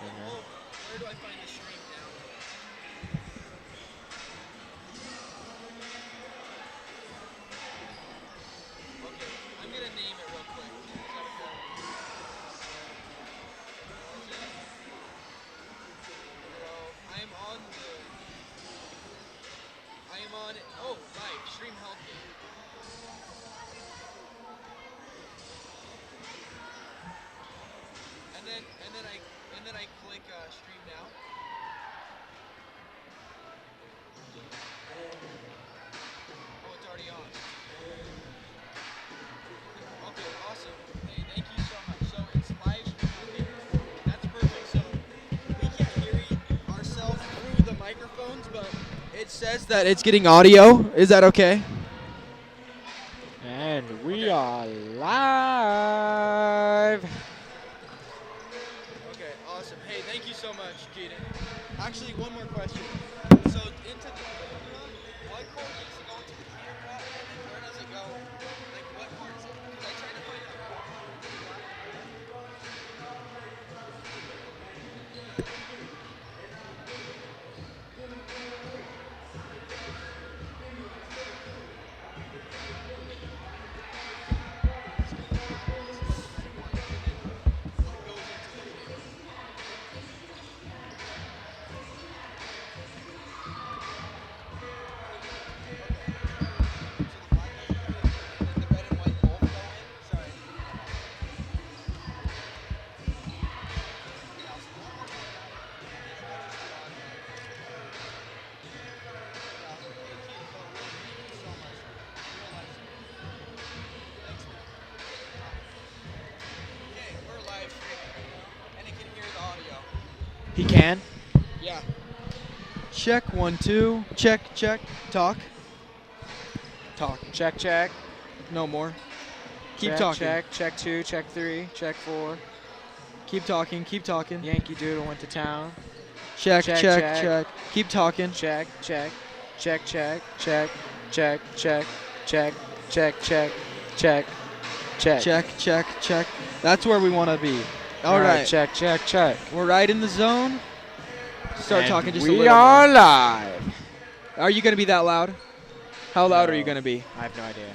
Where do I find the stream now? Okay, I'm gonna name it real quick. Is that okay? Hello, I am on, oh, live, stream health game. And then I click stream now. Oh, it's already on. Okay, awesome. Hey, thank you so much. So it's live stream. That's perfect. So we can't hear ourselves through the microphones, but it says that it's getting audio. Is that okay? And we are live. Okay, awesome. Hey, thank you so much, Keaton. Actually, one more question. So into the camera, what cord needs to go into the camera, and then where does it go? Like, what cord is it? Because I tried to find out. He can. Yeah. Check 1 2. Check. Talk. Check, check. No more. Keep check, talking. Check 2, check 3, check 4. Keep talking. Yankee Doodle went to town. Check. Check, check. Keep talking. Check. That's where we want to be. All right. Check. We're right in the zone. Start talking just a little We are more. live. Are you going to be that loud? How loud are you going to be? I have no idea.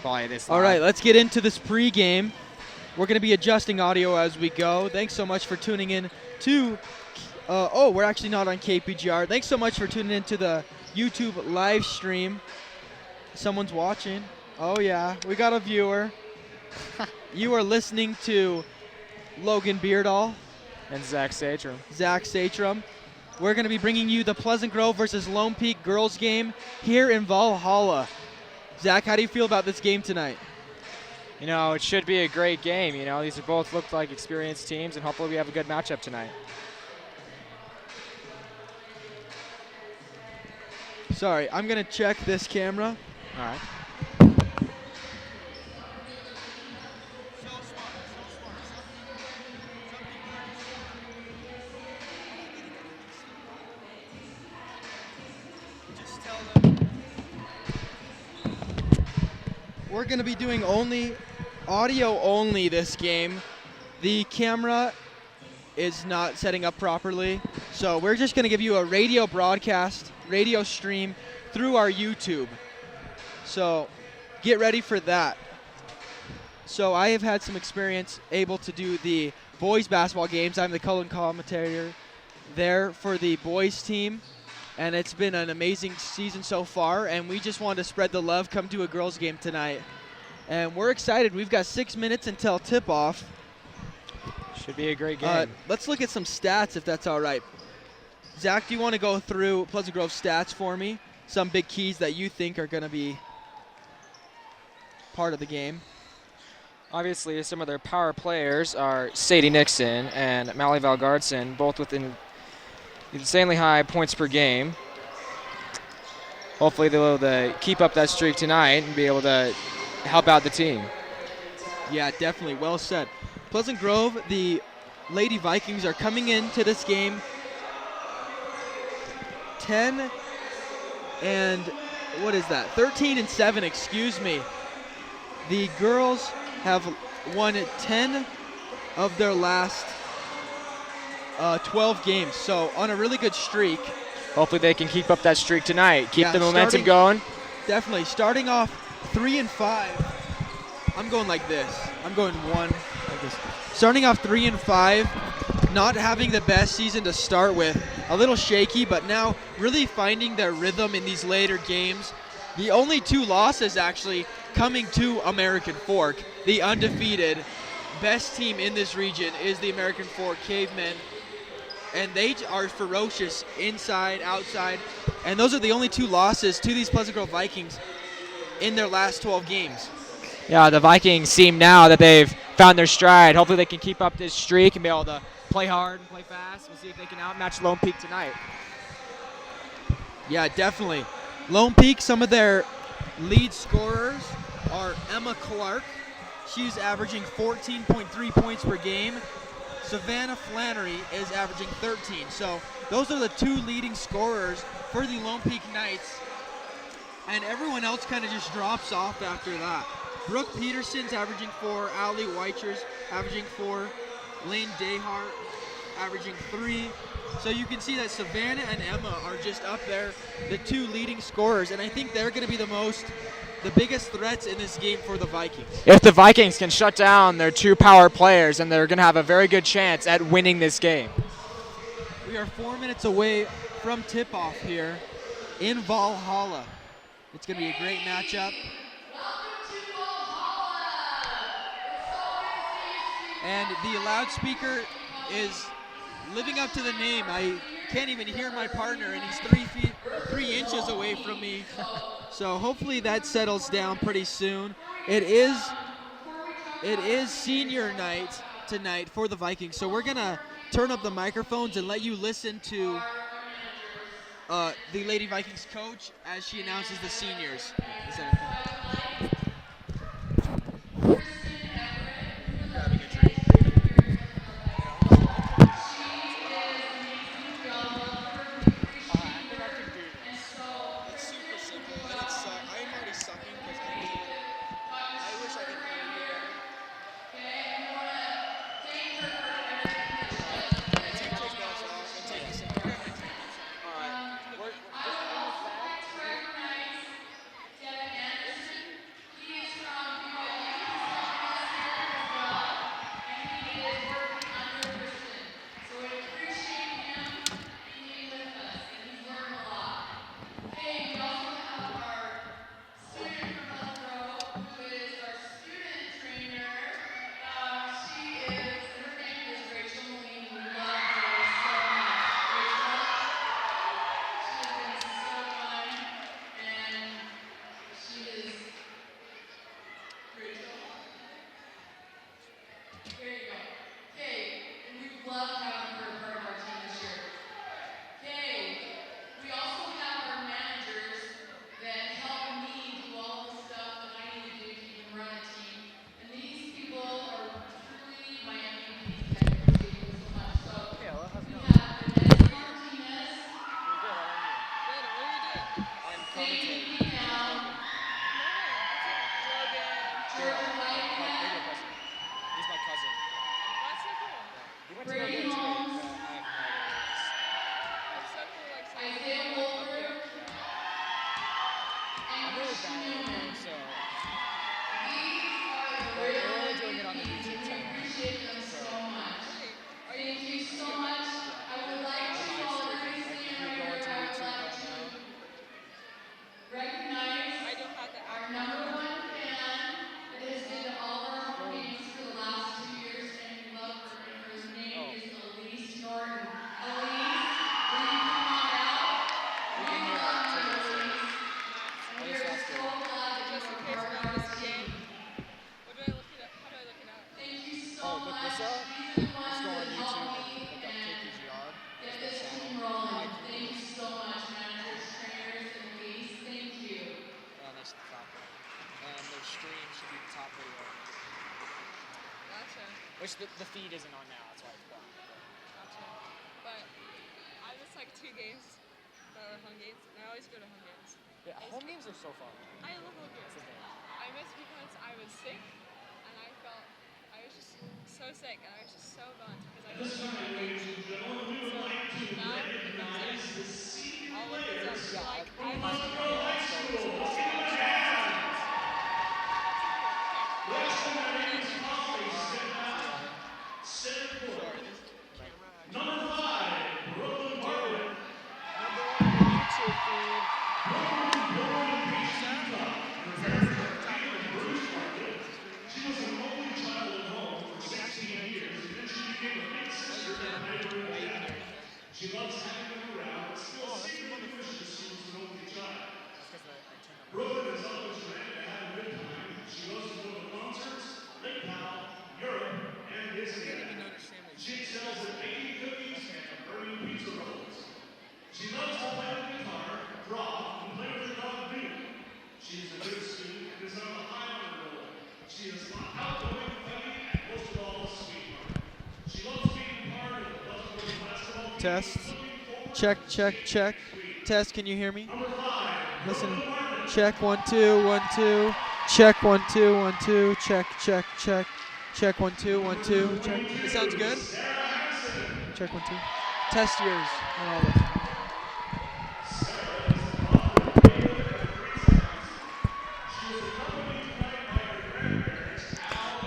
Probably this loud. All right, let's get into this pregame. We're going to be adjusting audio as we go. Thanks so much for tuning in to we're actually not on KPGR. Thanks so much for tuning in to the YouTube live stream. Someone's watching. Oh, yeah. We got a viewer. You are listening to Logan Beardall. And Zach Satrum. We're going to be bringing you the Pleasant Grove versus Lone Peak girls game here in Valhalla. Zach, how do you feel about this game tonight? You know, it should be a great game. You know, these are both look like experienced teams, and hopefully we have a good matchup tonight. Sorry, I'm going to check this camera. All right. We're going to be doing audio only this game. The camera is not setting up properly, so we're just going to give you a radio stream through our YouTube. So get ready for that. So I have had some experience able to do the boys basketball games. I'm the color commentator there for the boys team. And it's been an amazing season so far, and we just wanted to spread the love, come to a girls' game tonight. And we're excited. We've got 6 minutes until tip-off. Should be a great game. Let's look at some stats, if that's all right. Zach, do you want to go through Pleasant Grove stats for me? Some big keys that you think are going to be part of the game. Obviously, some of their power players are Sadie Nixon and Mally Valgardson, both within insanely high points per game. Hopefully they'll be able to keep up that streak tonight and be able to help out the team. Yeah, definitely. Well said. Pleasant Grove, the Lady Vikings are coming into this game 13 and 7, excuse me. The girls have won 10 of their last 12 games. So on a really good streak. Hopefully they can keep up that streak tonight. Keep Yeah, the momentum going. Definitely. Starting off 3-5. I'm going like this. I'm going one like this. Starting off 3-5, not having the best season to start with, a little shaky, but now really finding their rhythm in these later games. The only 2 losses actually coming to American Fork. The undefeated best team in this region is the American Fork Cavemen, and they are ferocious inside, outside, and those are the only 2 losses to these Pleasant Grove Vikings in their last 12 games. Yeah, the Vikings seem now that they've found their stride. Hopefully they can keep up this streak and be able to play hard and play fast. We'll see if they can outmatch Lone Peak tonight. Yeah, definitely. Lone Peak, some of their lead scorers are Emma Clark. She's averaging 14.3 points per game. Savannah Flannery is averaging 13. So those are the 2 leading scorers for the Lone Peak Knights. And everyone else kind of just drops off after that. Brooke Peterson's averaging 4. Allie Weichers averaging 4. Lane Dayhart averaging 3. So you can see that Savannah and Emma are just up there, the 2 leading scorers. And I think they're going to be the biggest threats in this game for the Vikings. If the Vikings can shut down their 2 power players, then they're going to have a very good chance at winning this game. We are 4 minutes away from tip-off here in Valhalla. It's going to be a great matchup. And the loudspeaker is living up to the name. I can't even hear my partner, and he's 3 inches away from me. So hopefully that settles down pretty soon. It is senior night tonight for the Vikings, so we're gonna turn up the microphones and let you listen to the Lady Vikings coach as she announces the seniors. Which the feed isn't on now, that's why it's blocked. Gotcha. But I missed like 2 games that were home games, and I always go to home games. Yeah, home games are so fun. I love home games. I missed because I was sick, and I was just so sick, and I was just so bummed because I Test. Check, check, check. Test, can you hear me? Listen. Check, 1, 2, 1, 2. Check, 1, 2, 1, 2. Check, check, check. Check, 1, 2, 1, 2. Check. It sounds good? Check, 1, 2. Test yours on all of them.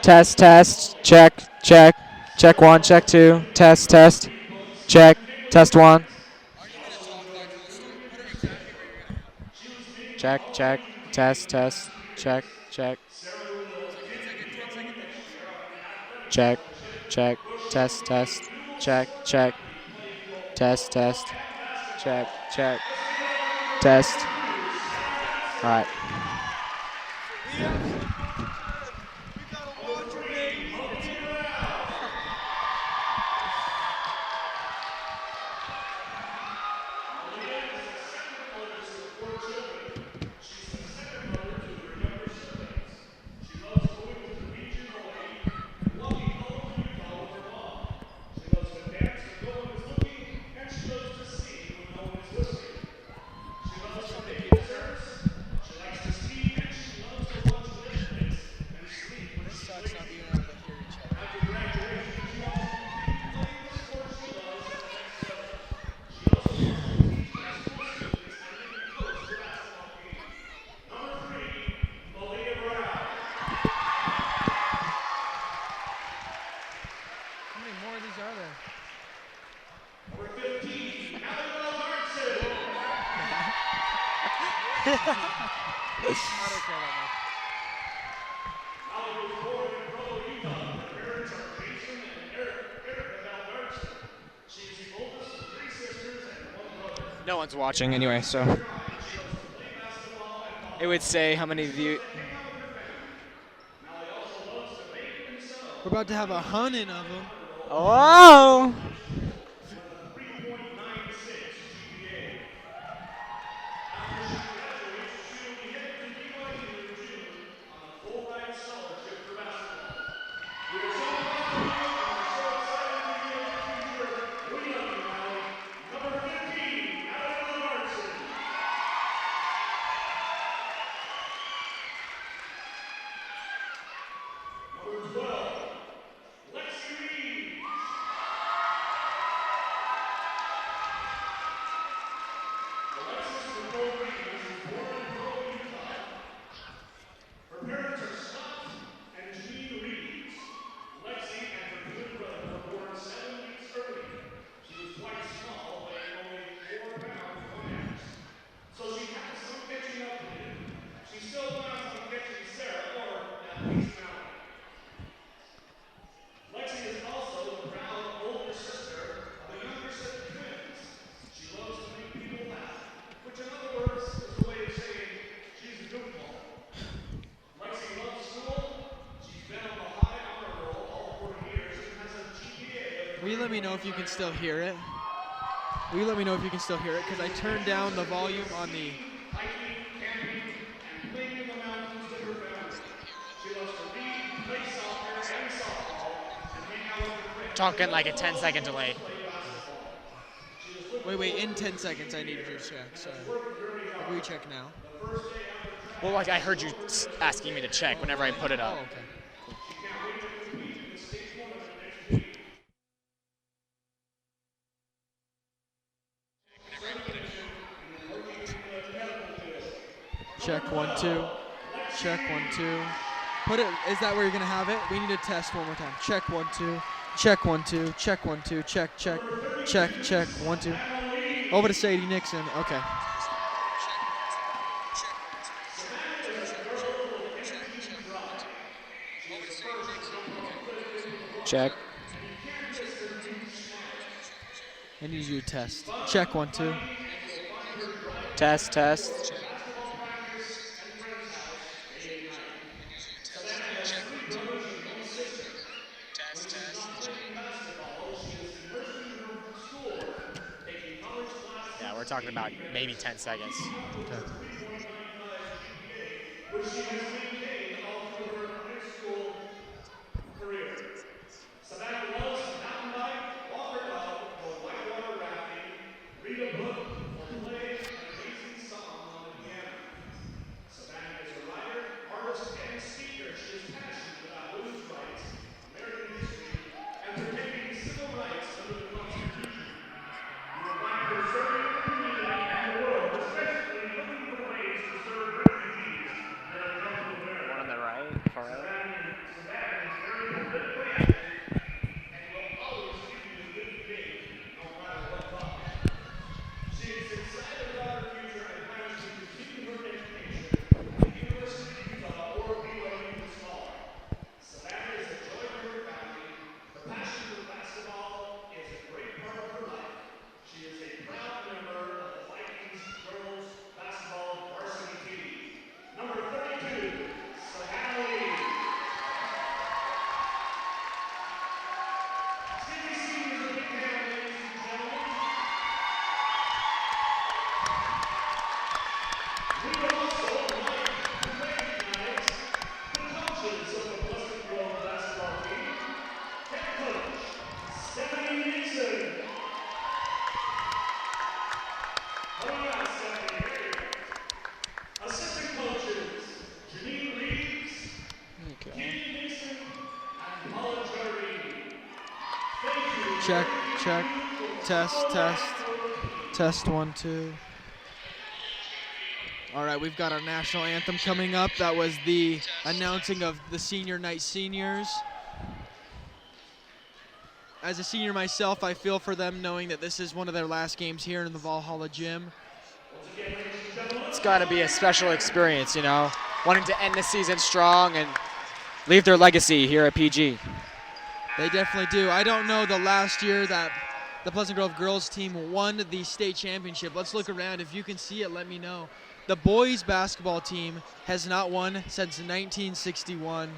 Test, test, check, check, check 1, check 2, test, test, check, test 1. Check, check, test, test, check, check. Check, check, test, test, check, check, test, test, check, check, test. All right. No one's watching anyway, so it would say how many of you. We're about to have 100 of them. Oh! Will you let me know if you can still hear it? Will you let me know if you can still hear it? Because I turned down the volume on the... Talking like a 10-second delay. Wait, in 10 seconds I needed you to check, so we check now. Well, like I heard you asking me to check whenever I put it up. Oh, okay. 2. Put it. Is that where you're gonna have it? We need to test one more time. Check 1 2. Check 1 2. Check 1 2. Check 1 2. Over to Sadie Nixon. Okay. Check. I need you to test. Check 1 2. Test, test. Yeah, we're talking about maybe 10 seconds. One on the right, far right. Check. Test 1 2. All right, we've got our national anthem coming up. That was the announcing of the senior night seniors. As a senior myself, I feel for them knowing that this is one of their last games here in the Valhalla gym. It's got to be a special experience, you know, wanting to end the season strong and leave their legacy here at PG. They definitely do. I don't know the last year that the Pleasant Grove girls team won the state championship. Let's look around. If you can see it, let me know. The boys basketball team has not won since 1961.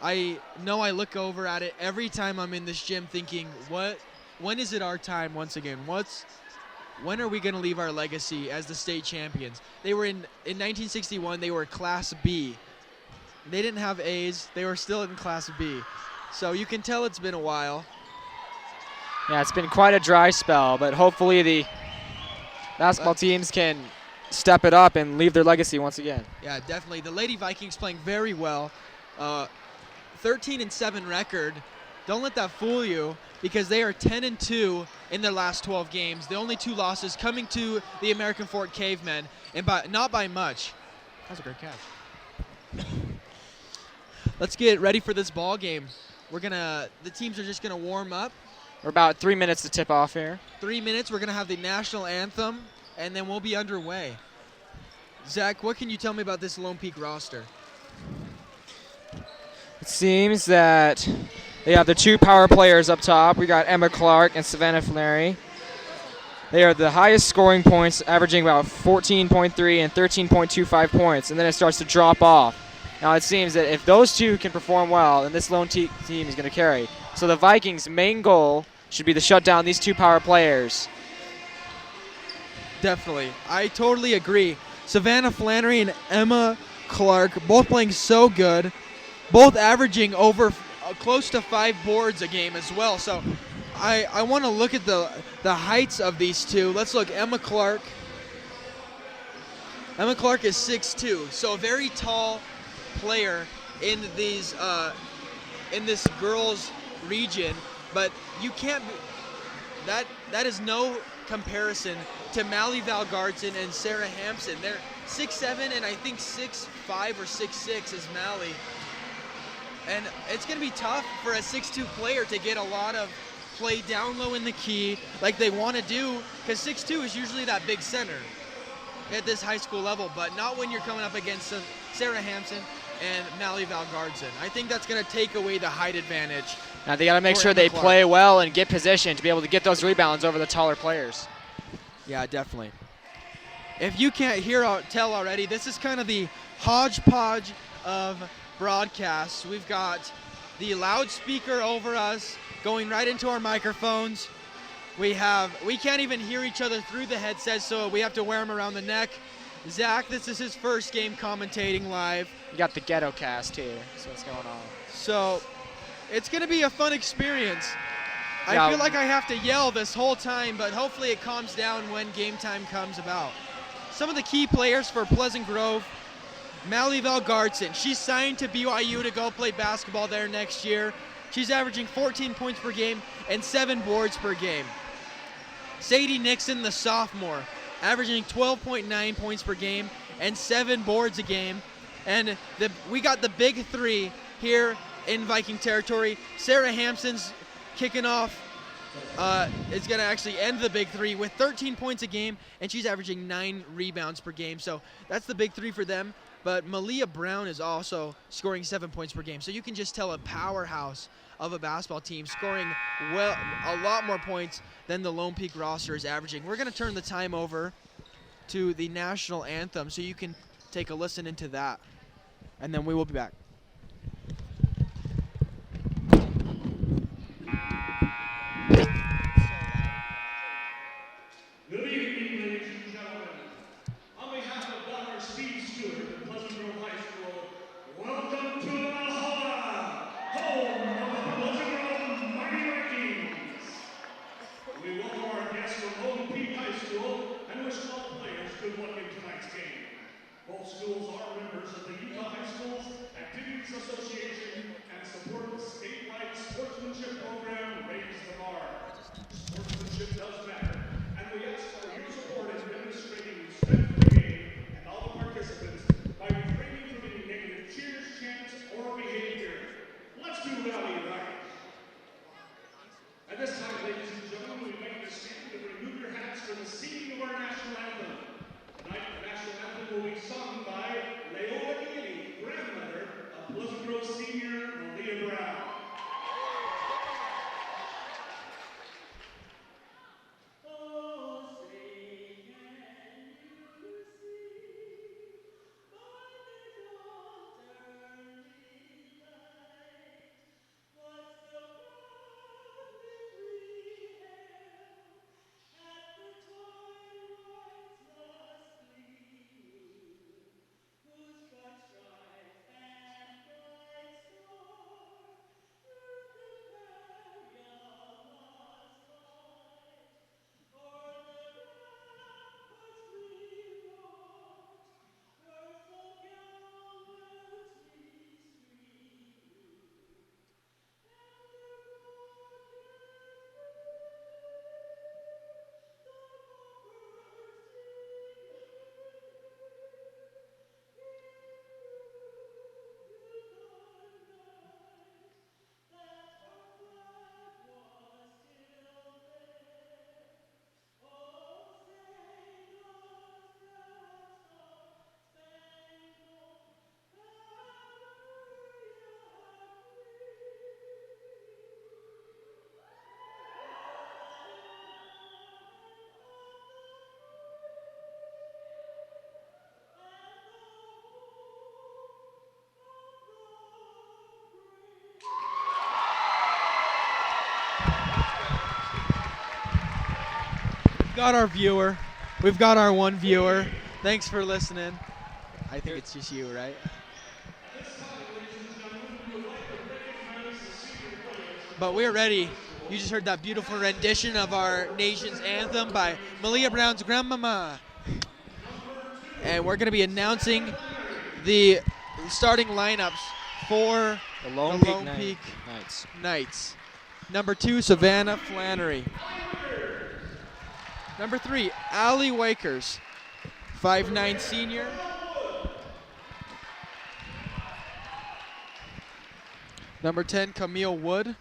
I know I look over at it every time I'm in this gym thinking, when is it our time once again? When are we going to leave our legacy as the state champions? They were in 1961, they were Class B. They didn't have A's. They were still in Class B. So you can tell it's been a while. Yeah, it's been quite a dry spell, but hopefully the basketball teams can step it up and leave their legacy once again. Yeah, definitely. The Lady Vikings playing very well. 13-7 record. Don't let that fool you, because they are 10-2 in their last 12 games. The only 2 losses coming to the American Fort Cavemen, and not by much. That was a great catch. Let's get ready for this ball game. The teams are just gonna warm up. We're about 3 minutes to tip off here. 3 minutes, we're gonna have the national anthem, and then we'll be underway. Zach, what can you tell me about this Lone Peak roster? It seems that they have the 2 power players up top. We got Emma Clark and Savannah Flannery. They are the highest scoring points, averaging about 14.3 and 13.25 points, and then it starts to drop off. Now it seems that if those 2 can perform well, then this Lone team is going to carry. So the Vikings' main goal should be to shut down these 2 power players. Definitely. I totally agree. Savannah Flannery and Emma Clark both playing so good, both averaging over close to 5 boards a game as well. So I want to look at the heights of these 2. Let's look. Emma Clark. Emma Clark is 6'2", so a very tall player in these in this girls region, but you can't that is no comparison to Mally Valgardson and Sarah Hampson. 6'7", and I think 6'5" or 6'6" is Mally. And it's going to be tough for a 6'2" player to get a lot of play down low in the key like they want to do, because 6'2" is usually that big center at this high school level, but not when you're coming up against Sarah Hampson and Mally Valgardson. I think that's going to take away the height advantage. Now they got to make sure they play well and get position to be able to get those rebounds over the taller players. Yeah, definitely. If you can't tell already, this is kind of the hodgepodge of broadcasts. We've got the loudspeaker over us going right into our microphones. We can't even hear each other through the headsets, so we have to wear them around the neck. Zach, this is his first game commentating live. You got the ghetto cast here, so what's going on? So it's going to be a fun experience. Yeah. I feel like I have to yell this whole time, but hopefully it calms down when game time comes about. Some of the key players for Pleasant Grove: Mally Valgardson. She's signed to BYU to go play basketball there next year. She's averaging 14 points per game and 7 boards per game. Sadie Nixon, the sophomore, averaging 12.9 points per game and 7 boards a game. And we got the big three here in Viking territory. Sarah Hampson's kicking off. Is going to actually end the big three with 13 points a game, and she's averaging 9 rebounds per game. So that's the big three for them. But Malia Brown is also scoring 7 points per game. So you can just tell a powerhouse of a basketball team scoring a lot more points than the Lone Peak roster is averaging. We're going to turn the time over to the national anthem so you can take a listen into that. And then we will be back. Good evening, ladies and gentlemen. On behalf of Dr. Steve Stewart of Pleasant Grove High School, welcome to Valhalla, home of the Pleasant Grove Mighty Vikings. We welcome our guests from Lone Peak High School and wish all players good luck in tonight's game. Both schools are members of the Utah High Schools Activities Association and support the statewide sportsmanship program Raise the Bar. Sportsmanship does matter. We ask for your support in demonstrating respect for the game and all the participants by refraining from any negative cheers, chants, or behavior. Let's do Rally right. At this time, ladies and gentlemen, we make the stand to remove your hats for the singing of our national anthem. Tonight, the national anthem will be sung by Leola Neely, grandmother of Pleasant Grove senior Malia Brown. Got our viewer. We've got our one viewer. Thanks for listening. I think it's just you, right? But we're ready. You just heard that beautiful rendition of our nation's anthem by Malia Brown's grandmama. And we're going to be announcing the starting lineups for The Lone Peak Knights. Knights. Number 2, Savannah Flannery. Number 3, Allie Wakers. 5'9" senior. Number 10, Camille Wood.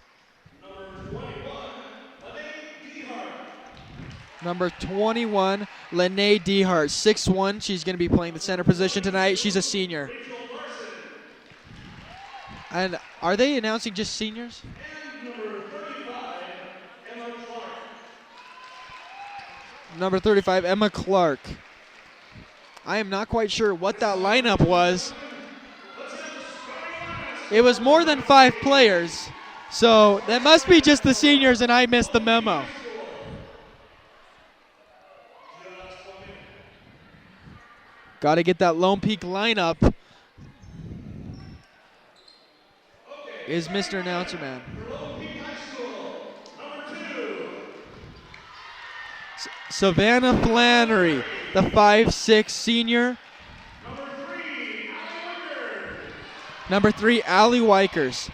Number 21, Lene Dehart, 6'1". She's going to be playing the center position tonight. She's a senior. And are they announcing just seniors? Number 35, Emma Clark. I am not quite sure what that lineup was. It was more than 5 players. So that must be just the seniors, and I missed the memo. Got to get that Lone Peak lineup. Is Mr. Announcer Man. Savannah Flannery, the 5'6" senior. Number 3, Allie Wikers.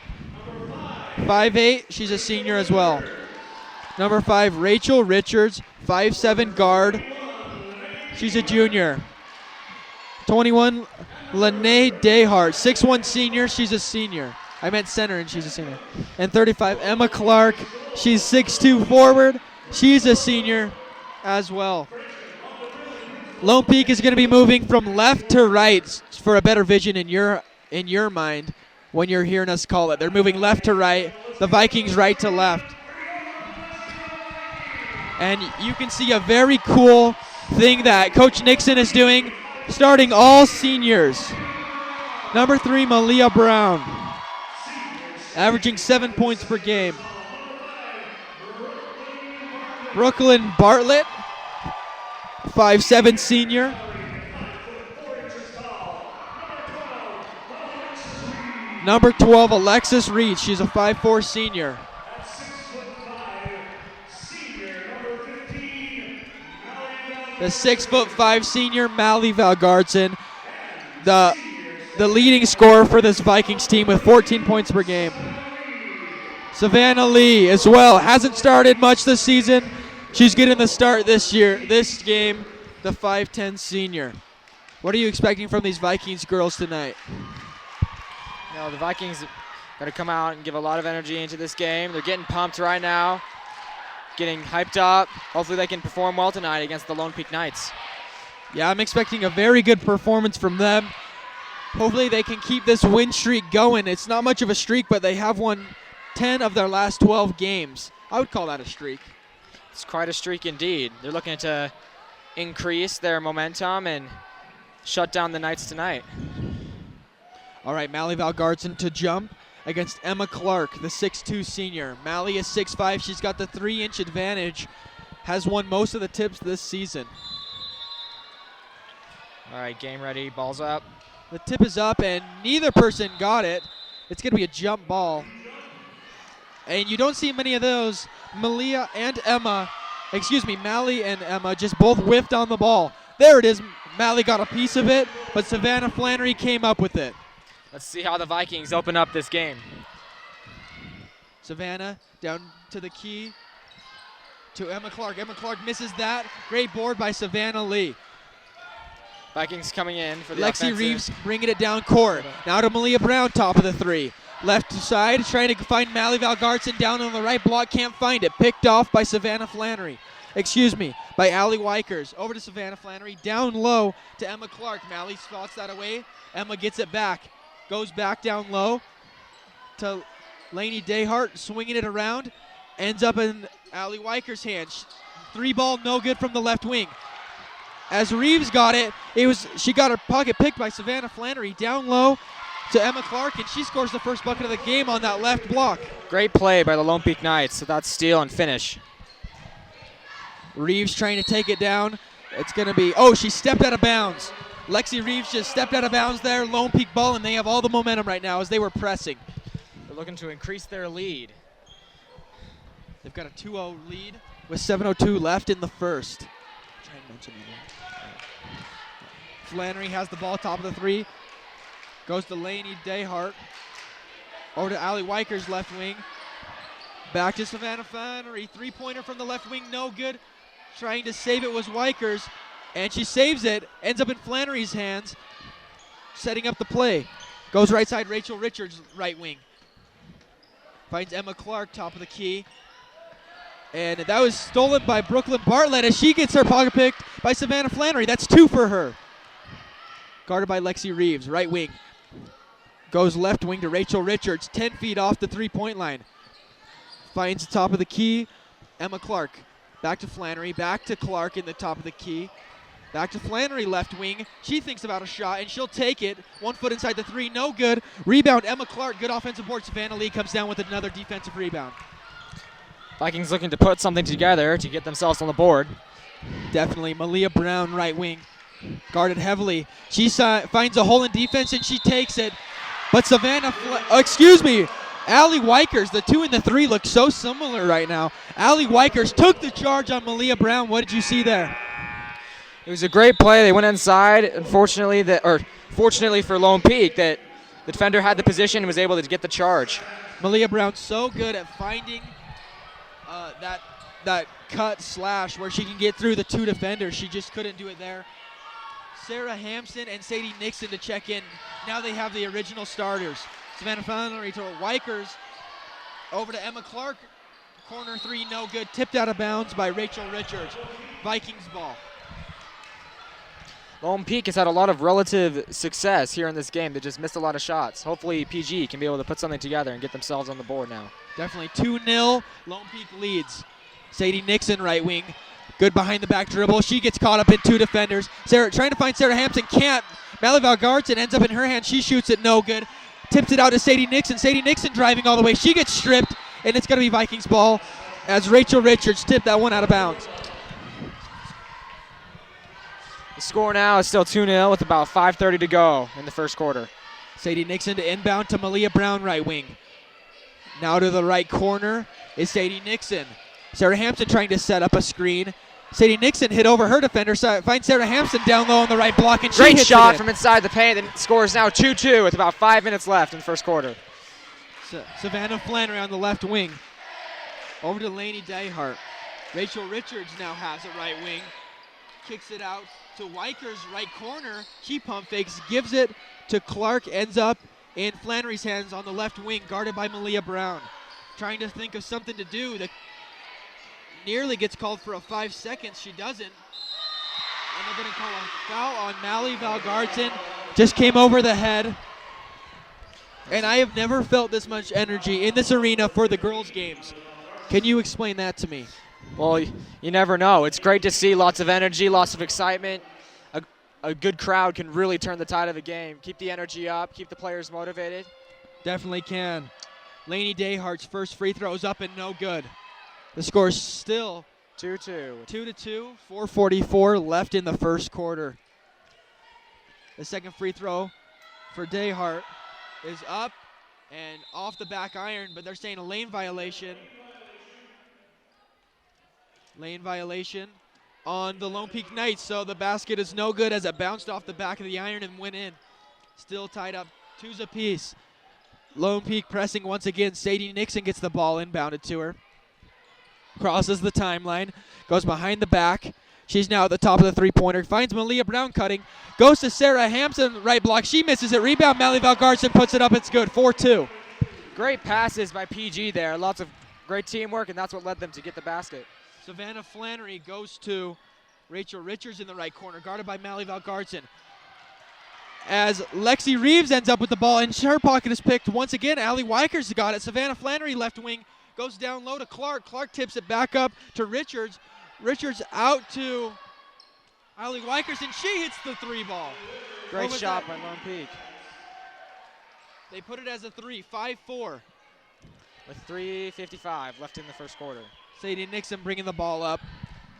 5'8", she's a senior as well. Number 5, Rachel Richards, 5'7" guard. She's a junior. 21, Lene Dehart, 6'1" senior. She's a senior. I meant center, and she's a senior. And 35, Emma Clark. She's 6'2" forward. She's a senior as well. Lone Peak is going to be moving from left to right for a better vision in your mind when you're hearing us call it. They're moving left to right. The Vikings right to left. And you can see a very cool thing that Coach Nixon is doing, starting all seniors. Number 3, Malia Brown, averaging 7 points per game. Brooklyn Bartlett, 5'7" senior. Number 12, Alexis Reed. She's a 5'4" senior. The 6'5" senior, Mally Valgardson, the leading scorer for this Vikings team with 14 points per game. Savannah Lee as well. Hasn't started much this season. She's getting the start this game, the 5'10" senior. What are you expecting from these Vikings girls tonight? The Vikings got to come out and give a lot of energy into this game. They're getting pumped right now, getting hyped up. Hopefully they can perform well tonight against the Lone Peak Knights. Yeah, I'm expecting a very good performance from them. Hopefully they can keep this win streak going. It's not much of a streak, but they have won 10 of their last 12 games. I would call that a streak. It's quite a streak indeed. They're looking to increase their momentum and shut down the Knights tonight. All right, Mally Valgardson to jump against Emma Clark, the 6'2" senior. Mally is 6'5". She's got the 3-inch advantage, has won most of the tips this season. All right, game ready, balls up. The tip is up, and neither person got it. It's going to be a jump ball. And you don't see many of those. Mally and Emma just both whiffed on the ball. There it is. Mally got a piece of it, but Savannah Flannery came up with it. Let's see how the Vikings open up this game. Savannah down to the key to Emma Clark. Emma Clark misses that. Great board by Savannah Lee. Vikings coming in for the Lexi offensive. Reeves bringing it down court. Now to Malia Brown, top of the 3. Left side, trying to find Mally Valgardson down on the right block. Can't find it. Picked off by Savannah Flannery. By Allie Wikers. Over to Savannah Flannery. Down low to Emma Clark. Mally spots that away. Emma gets it back. Goes back down low to Lene Dehart, swinging it around. Ends up in Allie Wikers' hands. 3-ball, no good from the left wing. As Reeves got it, she got her pocket picked by Savannah Flannery. Down low to Emma Clark, and she scores the first bucket of the game on that left block. Great play by the Lone Peak Knights. So that's steal and finish. Reeves trying to take it down. It's going to be, she stepped out of bounds. Lexi Reeves just stepped out of bounds there. Lone Peak ball, and they have all the momentum right now as they were pressing. They're looking to increase their lead. They've got a 2-0 lead with 7:02 left in the first. Try and mention that. Flannery has the ball, top of the 3. Goes to Lene Dehart. Over to Allie Wikers, left wing. Back to Savannah Flannery. 3-pointer from the left wing, no good. Trying to save it was Wikers. And she saves it, ends up in Flannery's hands, setting up the play. Goes right side, Rachel Richards, right wing. Finds Emma Clark, top of the key. And that was stolen by Brooklyn Bartlett as she gets her pocket picked by Savannah Flannery. That's 2 for her. Guarded by Lexi Reeves, right wing. Goes left wing to Rachel Richards, 10 feet off the three-point line. Finds the top of the key, Emma Clark. Back to Flannery, back to Clark in the top of the key. Back to Flannery, left wing. She thinks about a shot, and she'll take it. 1 foot inside the 3, no good. Rebound, Emma Clark, good offensive board. Savannah Lee comes down with another defensive rebound. Vikings looking to put something together to get themselves on the board. Definitely. Malia Brown, right wing, guarded heavily. She finds a hole in defense, and she takes it. But Allie Wykers, the 2 and the 3 look so similar right now. Allie Wykers took the charge on Malia Brown. What did you see there? It was a great play. They went inside. Fortunately for Lone Peak, that the defender had the position and was able to get the charge. Malia Brown so good at finding that cut slash where she can get through the 2 defenders. She just couldn't do it there. Sarah Hampson and Sadie Nixon to check in. Now they have the original starters. Savannah Flannery to Wykers. Over to Emma Clark. Corner 3, no good. Tipped out of bounds by Rachel Richards. Vikings ball. Lone Peak has had a lot of relative success here in this game. They just missed a lot of shots. Hopefully PG can be able to put something together and get themselves on the board now. Definitely 2-0. Lone Peak leads. Sadie Nixon, right wing. Good behind the back dribble. She gets caught up in 2 defenders. Sarah trying to find Sarah Hampson. Can't. Mallie Valgartson ends up in her hand. She shoots it, no good. Tips it out to Sadie Nixon. Sadie Nixon driving all the way. She gets stripped, and it's going to be Vikings ball as Rachel Richards tipped that one out of bounds. The score now is still 2-0 with about 5:30 to go in the first quarter. Sadie Nixon to inbound to Malia Brown, right wing. Now to the right corner is Sadie Nixon. Sarah Hampson trying to set up a screen. Sadie Nixon hit over her defender, finds Sarah Hampson down low on the right block, and she Great hits shot it from inside the paint. The score is now 2-2 with about 5 minutes left in the first quarter. Savannah Flannery on the left wing. Over to Lainey Dayhart. Rachel Richards now has it right wing. Kicks it out to Wykers, right corner. She pump fakes, gives it to Clark, ends up in Flannery's hands on the left wing, guarded by Malia Brown. Trying to think of something to do. That nearly gets called for a 5 seconds. She doesn't. And they're going to call a foul on Mallie Valgartson. Just came over the head. And I have never felt this much energy in this arena for the girls' games. Can you explain that to me? Well, you never know. It's great to see lots of energy, lots of excitement. A good crowd can really turn the tide of a game. Keep the energy up, keep the players motivated. Definitely can. Lainey Dayhart's first free throw is up and no good. The score is still 2-2. 2-2, 4:44 left in the first quarter. The second free throw for Dayhart is up and off the back iron, but they're saying a lane violation. Lane violation on the Lone Peak Knights, so the basket is no good as it bounced off the back of the iron and went in. Still tied up 2s apiece. Lone Peak pressing once again. Sadie Nixon gets the ball inbounded to her. Crosses the timeline, goes behind the back. She's now at the top of the three-pointer. Finds Malia Brown cutting. Goes to Sarah Hampson, right block. She misses it. Rebound, Mallie Valgartson puts it up. It's good, 4-2. Great passes by PG there. Lots of great teamwork, and that's what led them to get the basket. Savannah Flannery goes to Rachel Richards in the right corner, guarded by Mallie Valgartson. As Lexi Reeves ends up with the ball, and her pocket is picked once again. Allie Wykers got it. Savannah Flannery, left wing, goes down low to Clark. Clark tips it back up to Richards. Richards out to Allie Wykers, and she hits the 3 ball. Great shot by Lone Peak. They put it as a 3, 5-4. With 3:55 left in the first quarter. Sadie Nixon bringing the ball up.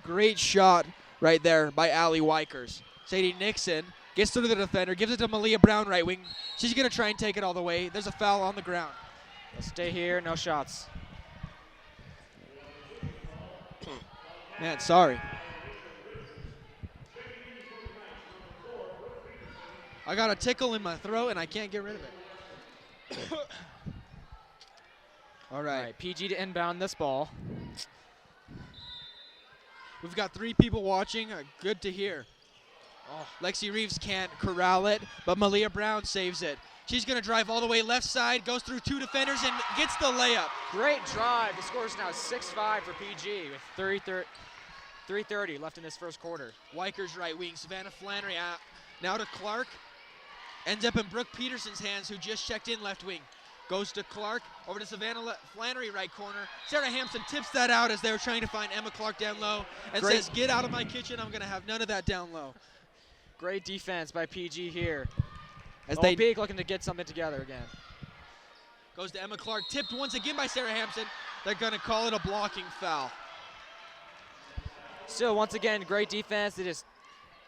Great shot right there by Allie Wykers. Sadie Nixon gets through the defender, gives it to Malia Brown, right wing. She's going to try and take it all the way. There's a foul on the ground. They'll stay here, no shots. Man, sorry. I got a tickle in my throat, and I can't get rid of it. All All right. right, PG to inbound this ball. We've got 3 people watching. Good to hear. Oh, Lexi Reeves can't corral it, but Malia Brown saves it. She's going to drive all the way left side, goes through 2 defenders, and gets the layup. Great drive. The score is now 6-5 for PG with 3:30 left in this first quarter. Weiker's right wing, Savannah Flannery out. Now to Clark. Ends up in Brooke Peterson's hands, who just checked in left wing. Goes to Clark, over to Savannah Flannery, right corner. Sarah Hampson tips that out as they were trying to find Emma Clark down low and says, get out of my kitchen, I'm going to have none of that down low. Great defense by PG here. As Lone Peak looking to get something together again. Goes to Emma Clark, tipped once again by Sarah Hampson. They're going to call it a blocking foul. Still, once again, great defense. They just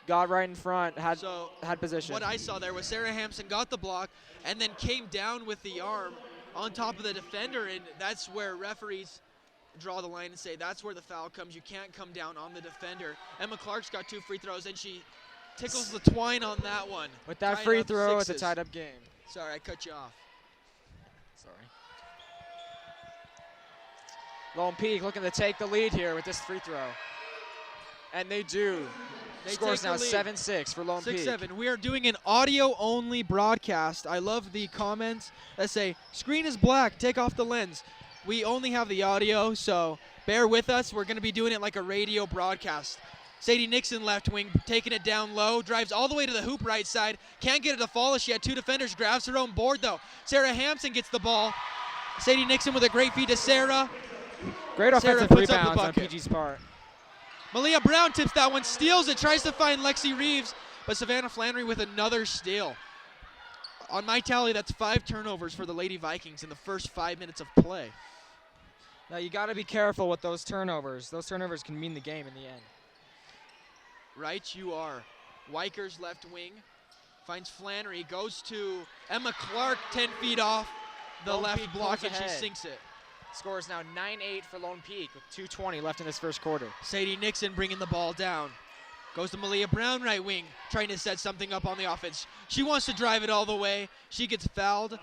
got right in front, had position. What I saw there was Sarah Hampson got the block and then came down with the arm on top of the defender, and that's where referees draw the line and say that's where the foul comes. You can't come down on the defender. Emma Clark's got 2 free throws, and she tickles the twine on that one. With that free throw, it's a tied-up game. Sorry, I cut you off. Sorry. Lone Peak looking to take the lead here with this free throw. And they do. They Score's take now the lead. 7-6 for Lone Peak. 6-7. We are doing an audio-only broadcast. I love the comments that say, screen is black, take off the lens. We only have the audio, so bear with us. We're going to be doing it like a radio broadcast. Sadie Nixon left wing, taking it down low, drives all the way to the hoop right side. Can't get it to fall as she had 2 defenders, grabs her own board though. Sarah Hampson gets the ball. Sadie Nixon with a great feed to Sarah. Great offensive puts up the rebounds on bucket. PG's part. Malia Brown tips that one, steals it, tries to find Lexi Reeves, but Savannah Flannery with another steal. On my tally, that's 5 turnovers for the Lady Vikings in the first 5 minutes of play. Now you got to be careful with those turnovers. Those turnovers can mean the game in the end. Right, you are. Weiker's left wing finds Flannery, goes to Emma Clark, 10 feet off the Lone left Peak block, pulls and she ahead. sinks it. Score is now 9-8 for Lone Peak with 2:20 left in this first quarter. Sadie Nixon bringing the ball down. Goes to Malia Brown, right wing, trying to set something up on the offense. She wants to drive it all the way. She gets fouled.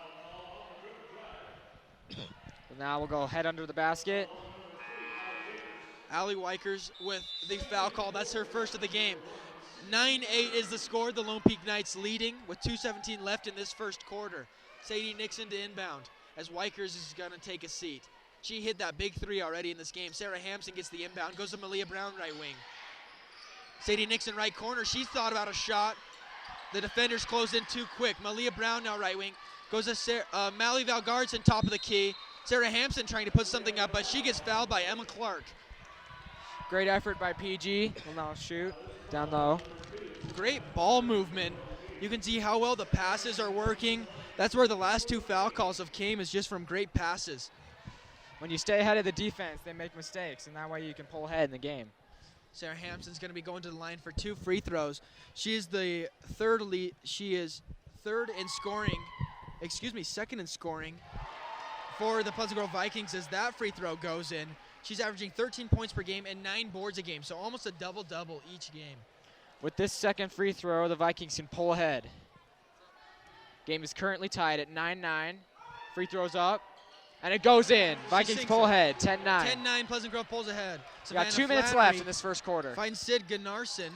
Now we'll go head under the basket. Allie Weichers with the foul call. That's her first of the game. 9-8 is the score. The Lone Peak Knights leading with 2:17 left in this first quarter. Sadie Nixon to inbound as Weichers is going to take a seat. She hit that big 3 already in this game. Sarah Hampson gets the inbound, goes to Malia Brown right wing. Sadie Nixon right corner. She's thought about a shot. The defenders close in too quick. Malia Brown now right wing. Goes to Mally Valgaardson, top of the key. Sarah Hampson trying to put something up, but she gets fouled by Emma Clark. Great effort by PG. Will now shoot down low. Great ball movement. You can see how well the passes are working. That's where the last 2 foul calls have came, is just from great passes. When you stay ahead of the defense, they make mistakes, and that way you can pull ahead in the game. Sarah Hampson's going to be going to the line for 2 free throws. She is the third lead. She is second in scoring for the Pleasant Grove Vikings as that free throw goes in. She's averaging 13 points per game and 9 boards a game, so almost a double-double each game. With this second free throw, the Vikings can pull ahead. Game is currently tied at 9-9. Free throws up, and it goes in. Vikings sinks pull it. ahead, 10-9. 10-9, Pleasant Grove pulls ahead. We got 2 minutes Flannery left in this first quarter. finds Sid Gunnarsson,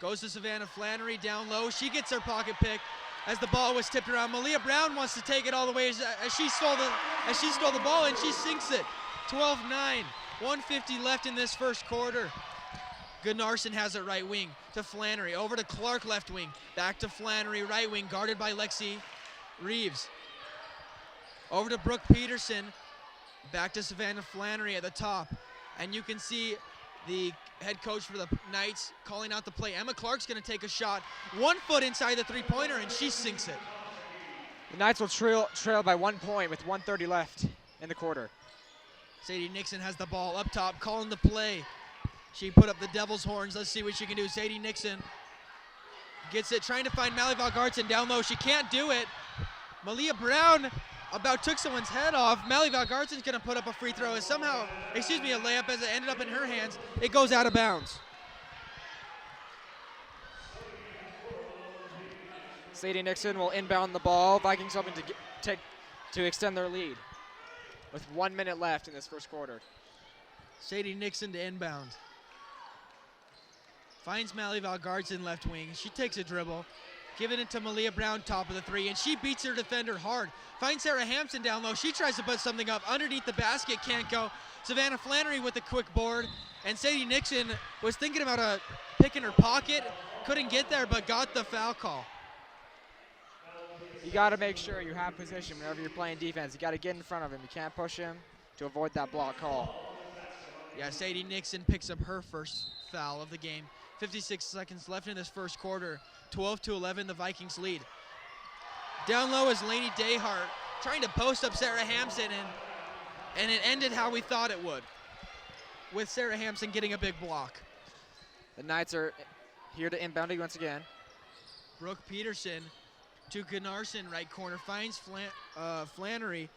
goes to Savannah Flannery down low. She gets her pocket pick as the ball was tipped around. Malia Brown wants to take it all the way as she stole the ball, and she sinks it. 12-9, 150 left in this first quarter. Gunnarsson has it right wing to Flannery, over to Clark left wing, back to Flannery right wing, guarded by Lexi Reeves. Over to Brooke Peterson, back to Savannah Flannery at the top. And you can see the head coach for the Knights calling out the play. Emma Clark's going to take a shot, 1 foot inside the three-pointer, and she sinks it. The Knights will trail by 1 point with 1:30 left in the quarter. Sadie Nixon has the ball up top, calling the play. She put up the devil's horns. Let's see what she can do. Sadie Nixon gets it, trying to find Mally Valgaardson down low. She can't do it. Malia Brown about took someone's head off. Mally Valgaardson's going to put up a free throw. A layup as it ended up in her hands. It goes out of bounds. Sadie Nixon will inbound the ball. Vikings hoping to extend their lead with 1 minute left in this first quarter. Sadie Nixon to inbound. finds Mally Valgaardson left wing. She takes a dribble, giving it to Malia Brown, top of the three, and she beats her defender hard. Finds Sarah Hampson down low. She tries to put something up underneath the basket, can't go. Savannah Flannery with a quick board, and Sadie Nixon was thinking about a pick in her pocket, couldn't get there, but got the foul call. You got to make sure you have position whenever you're playing defense. You got to get in front of him. You can't push him to avoid that block call. Yeah, Sadie Nixon picks up her first foul of the game. 56 seconds left in this first quarter. 12-11, the Vikings lead. Down low is Lainey Dayhart trying to post up Sarah Hampson, and it ended how we thought it would, with Sarah Hampson getting a big block. The Knights are here to inbounding once again. Brooke Peterson to Gunnarsson, right corner, finds Flannery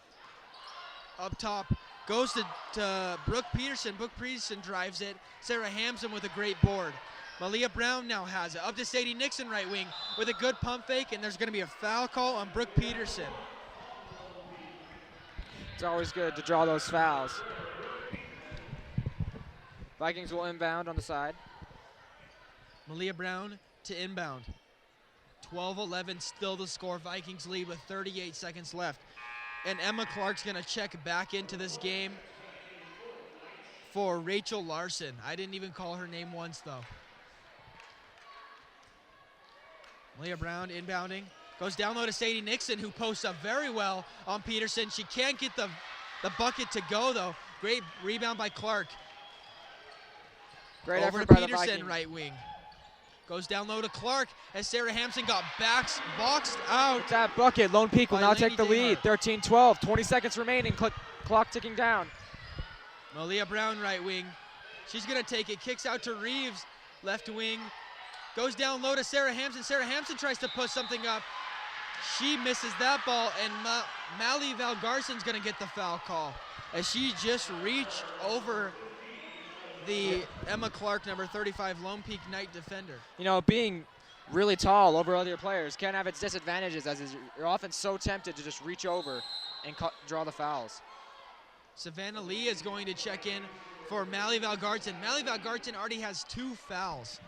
up top, goes to Brooke Peterson. Brooke Peterson drives it. Sarah Hampson with a great board. Malia Brown now has it. Up to Sadie Nixon, right wing, with a good pump fake, and there's going to be a foul call on Brooke Peterson. It's always good to draw those fouls. Vikings will inbound on the side. Malia Brown to inbound. 12-11, still the score. Vikings lead with 38 seconds left. And Emma Clark's going to check back into this game for Rachel Larson. I didn't even call her name once, though. Malia Brown inbounding. Goes down low to Sadie Nixon, who posts up very well on Peterson. She can't get the bucket to go, though. Great rebound by Clark. Great Over effort to by the Peterson, Vikings. right wing. Goes down low to Clark as Sarah Hampson got boxed out. With that bucket, Lone Peak will by now Lainey take the lead. 13-12, 20 seconds remaining, clock ticking down. Malia Brown, right wing. She's going to take it, kicks out to Reeves, left wing. Goes down low to Sarah Hampson. Sarah Hampson tries to put something up. She misses that ball, and Mally Valgardson's going to get the foul call as she just reached over the Emma Clark, number 35, Lone Peak Knight defender. You know, being really tall over other players can have its disadvantages, as you're often so tempted to just reach over and draw the fouls. Savannah Lee is going to check in for Mally Valgardson. Mally Valgardson already has 2 fouls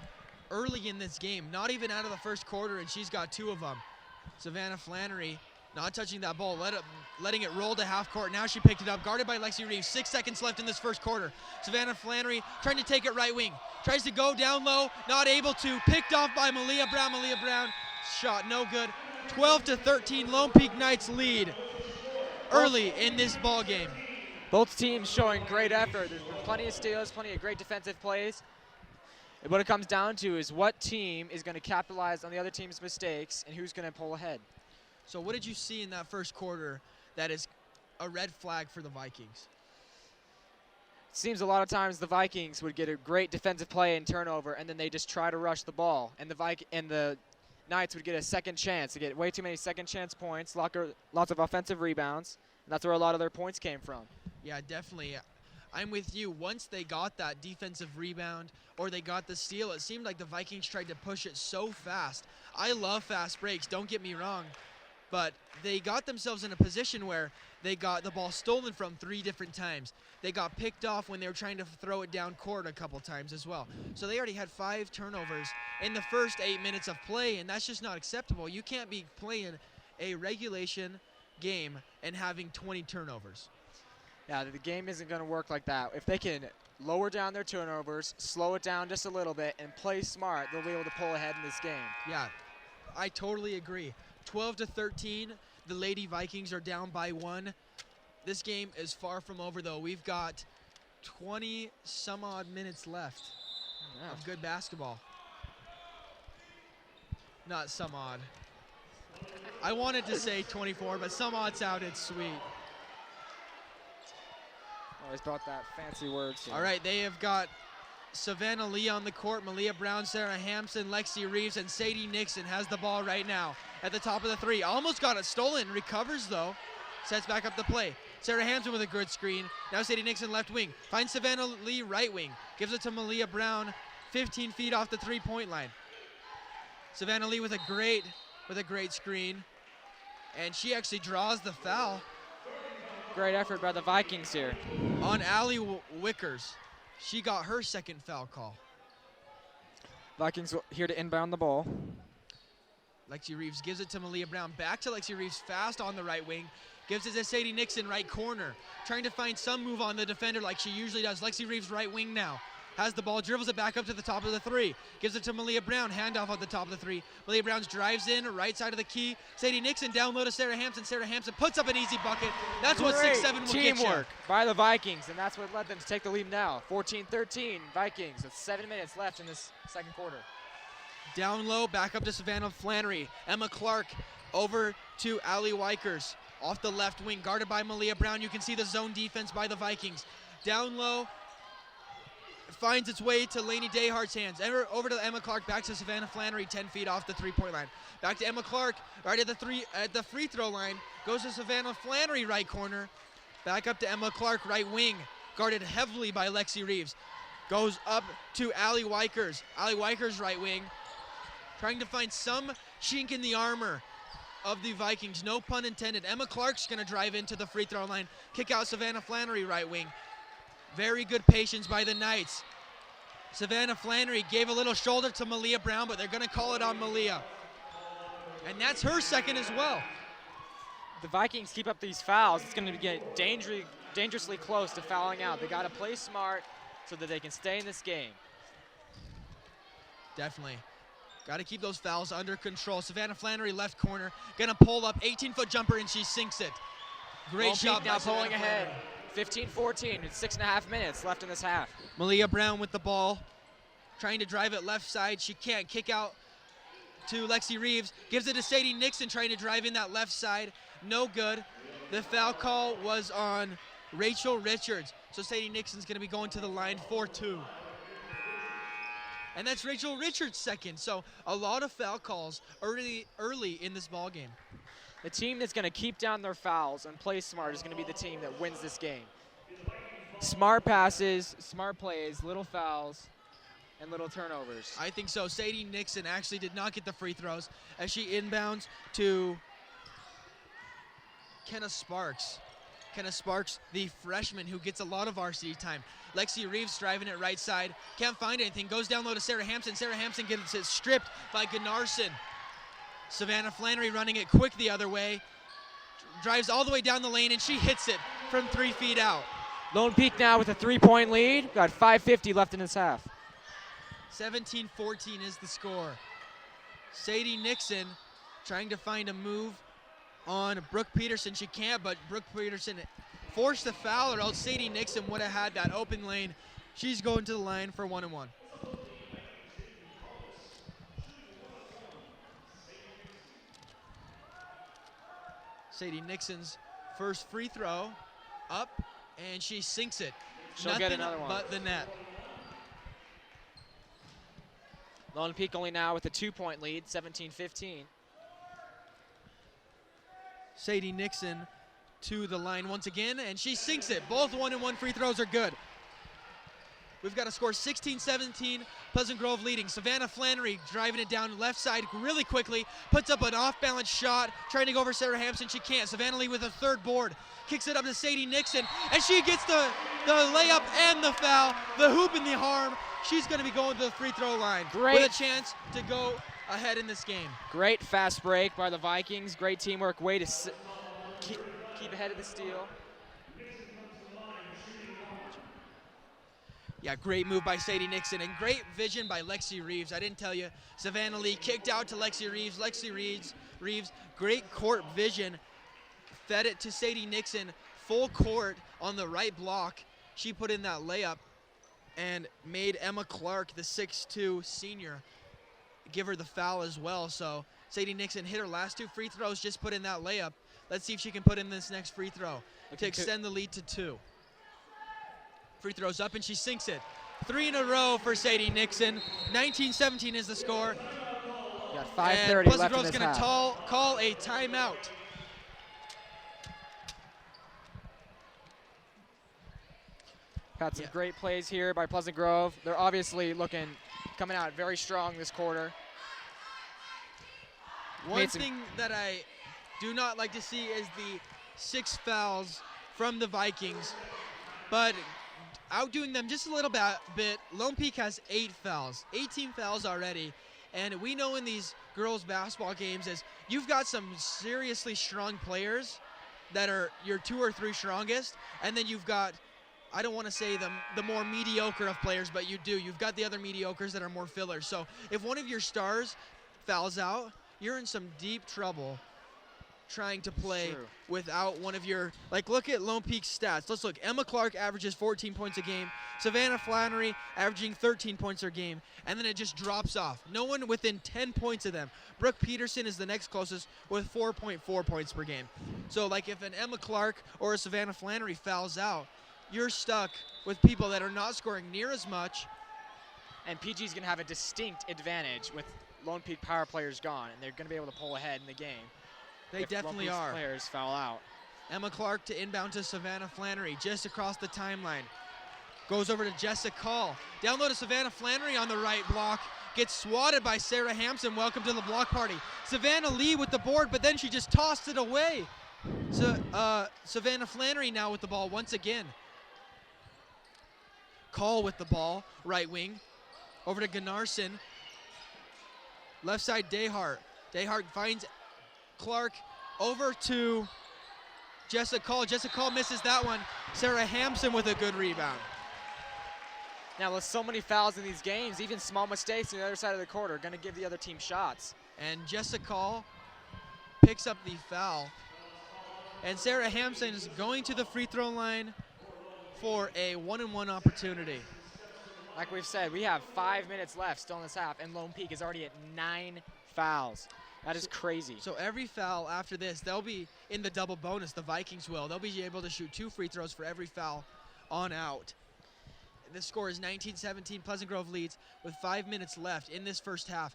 early in this game, not even out of the first quarter, and she's got 2 of them. Savannah Flannery not touching that ball, letting it roll to half court. Now she picked it up, guarded by Lexi Reeves. 6 seconds left in this first quarter. Savannah Flannery trying to take it right wing. Tries to go down low, not able to. Picked off by Malia Brown. Malia Brown, shot no good. 12-13, Lone Peak Knights lead early in this ball game. Both teams showing great effort. There's been plenty of steals, plenty of great defensive plays. And what it comes down to is what team is going to capitalize on the other team's mistakes and who's going to pull ahead. So what did you see in that first quarter that is a red flag for the Vikings? It seems a lot of times the Vikings would get a great defensive play and turnover, and then they just try to rush the ball. And the Knights would get a second chance. They get way too many second chance points, lots of offensive rebounds, and that's where a lot of their points came from. Yeah, definitely. I'm with you. Once they got that defensive rebound or they got the steal, it seemed like the Vikings tried to push it so fast. I love fast breaks, don't get me wrong. But they got themselves in a position where they got the ball stolen from 3 different times. They got picked off when they were trying to throw it down court a couple times as well. So they already had 5 turnovers in the first 8 minutes of play, and that's just not acceptable. You can't be playing a regulation game and having 20 turnovers. Yeah, the game isn't going to work like that. If they can lower down their turnovers, slow it down just a little bit, and play smart, they'll be able to pull ahead in this game. Yeah, I totally agree. 12-13, the Lady Vikings are down by 1. This game is far from over, though. We've got 20 some odd minutes left of good basketball. Not some odd. I wanted to say 24, but some odd sounded sweet. Always brought that fancy words. All right, they have got Savannah Lee on the court, Malia Brown, Sarah Hampson, Lexi Reeves, and Sadie Nixon has the ball right now at the top of the 3. Almost got it stolen, recovers though, sets back up the play. Sarah Hampson with a good screen. Now Sadie Nixon left wing, finds Savannah Lee right wing, gives it to Malia Brown, 15 feet off the 3-point line. Savannah Lee with a great screen, and she actually draws the foul. Great effort by the Vikings here. On Allie Wickers. She got her second foul call. Vikings here to inbound the ball. Lexi Reeves gives it to Malia Brown. Back to Lexi Reeves, fast on the right wing. Gives it to Sadie Nixon, right corner. Trying to find some move on the defender like she usually does. Lexi Reeves, right wing now. Has the ball, dribbles it back up to the top of the three. Gives it to Malia Brown, handoff at the top of the three. Malia Brown drives in, right side of the key. Sadie Nixon down low to Sarah Hampson. Sarah Hampson puts up an easy bucket. That's what 6-7 will get you. Teamwork by the Vikings, and that's what led them to take the lead now. 14-13 Vikings with 7 minutes left in this second quarter. Down low, back up to Savannah Flannery. Emma Clark over to Allie Wykers. Off the left wing, guarded by Malia Brown. You can see the zone defense by the Vikings. Down low, finds its way to Lainey Dayhart's hands. Over to Emma Clark, back to Savannah Flannery, 10 feet off the three-point line. Back to Emma Clark, right at the free throw line. Goes to Savannah Flannery, right corner. Back up to Emma Clark, right wing, guarded heavily by Lexi Reeves. Goes up to Allie Wykers. Allie Wykers, right wing, trying to find some chink in the armor of the Vikings. No pun intended. Emma Clark's going to drive into the free throw line. Kick out Savannah Flannery, right wing. Very good patience by the Knights. Savannah Flannery gave a little shoulder to Malia Brown, but they're going to call it on Malia. And that's her second as well. The Vikings keep up these fouls. It's going to get dangerously close to fouling out. They got to play smart so that they can stay in this game. Definitely. Got to keep those fouls under control. Savannah Flannery, left corner, going to pull up, 18-foot jumper, and she sinks it. Great shot now by pulling Savannah ahead. Flannery. 15-14 with 6.5 minutes left in this half. Malia Brown with the ball, trying to drive it left side. She can't. Kick out to Lexi Reeves. Gives it to Sadie Nixon, trying to drive in that left side. No good. The foul call was on Rachel Richards. So Sadie Nixon's going to be going to the line for 2. And that's Rachel Richards' second. So a lot of foul calls early in this ball game. The team that's going to keep down their fouls and play smart is going to be the team that wins this game. Smart passes, smart plays, little fouls, and little turnovers. I think so. Sadie Nixon actually did not get the free throws as she inbounds to Kenna Sparks. Kenna Sparks, the freshman who gets a lot of varsity time. Lexi Reeves driving it right side. Can't find anything. Goes down low to Sarah Hampson. Sarah Hampson gets it stripped by Gunnarsson. Savannah Flannery running it quick the other way. Drives all the way down the lane, and she hits it from 3 feet out. Lone Peak now with a 3-point lead. Got 5:50 left in this half. 17-14 is the score. Sadie Nixon trying to find a move on Brooke Peterson. She can't, but Brooke Peterson forced the foul, or else Sadie Nixon would have had that open lane. She's going to the line for 1-1. Sadie Nixon's first free throw up, and she sinks it. She'll Nothing get another one. but the net. Lone Peak only now with a 2-point lead, 17-15. Sadie Nixon to the line once again, and she sinks it. Both 1-and-1 free throws are good. We've got a score 16-17, Pleasant Grove leading. Savannah Flannery driving it down left side really quickly, puts up an off-balance shot, trying to go over Sarah Hampson. She can't. Savannah Lee with a third board, kicks it up to Sadie Nixon, and she gets the layup and the foul, the hoop and the harm. She's going to be going to the free throw line with a chance to go ahead in this game. Great fast break by the Vikings. Great teamwork. Way to keep ahead of the steal. Yeah, great move by Sadie Nixon and great vision by Lexi Reeves. I didn't tell you. Savannah Lee kicked out to Lexi Reeves. Lexi Reeves, great court vision. Fed it to Sadie Nixon, full court on the right block. She put in that layup and made Emma Clark, the 6'2 senior, give her the foul as well. So Sadie Nixon hit her last 2 free throws, just put in that layup. Let's see if she can put in this next free throw to extend the lead to 2. Free throws up, and she sinks it. 3 in a row for Sadie Nixon. 19-17 is the score. You got 5:30 left in Pleasant Grove's this going half. to call a timeout. Had some great plays here by Pleasant Grove. They're obviously coming out very strong this quarter. One thing that I do not like to see is the 6 fouls from the Vikings. But outdoing them just a little bit. Lone Peak has 8 fouls, 18 fouls already. And we know in these girls basketball games is you've got some seriously strong players that are your 2 or 3 strongest, and then you've got, I don't want to say the more mediocre of players, but you do. You've got the other mediocres that are more fillers. So if one of your stars fouls out, you're in some deep trouble trying to play without one of your, like, look at Lone Peak's stats. Let's look. Emma Clark averages 14 points a game. Savannah Flannery averaging 13 points a game. And then it just drops off. No one within 10 points of them. Brooke Peterson is the next closest with 4.4 points per game. So, like, if an Emma Clark or a Savannah Flannery fouls out, you're stuck with people that are not scoring near as much. And PG's going to have a distinct advantage with Lone Peak power players gone, and they're going to be able to pull ahead in the game. They definitely are. Players foul out. Emma Clark to inbound to Savannah Flannery just across the timeline. Goes over to Jessica Call. Down low to Savannah Flannery on the right block. Gets swatted by Sarah Hampson. Welcome to the block party. Savannah Lee with the board, but then she just tossed it away. So Savannah Flannery now with the ball once again. Call with the ball, right wing. Over to Gunnarsson. Left side, Dehart. Dehart finds Clark over to Jessica Call. Jessica Call misses that one. Sarah Hampson with a good rebound. Now, with so many fouls in these games, even small mistakes on the other side of the court are going to give the other team shots. And Jessica Call picks up the foul. And Sarah Hampson is going to the free throw line for a 1-and-1 opportunity. Like we've said, we have 5 minutes left still in this half, and Lone Peak is already at 9 fouls. That is crazy. So every foul after this, they'll be in the double bonus. The Vikings will. They'll be able to shoot 2 free throws for every foul on out. The score is 19-17. Pleasant Grove leads with 5 minutes left in this first half.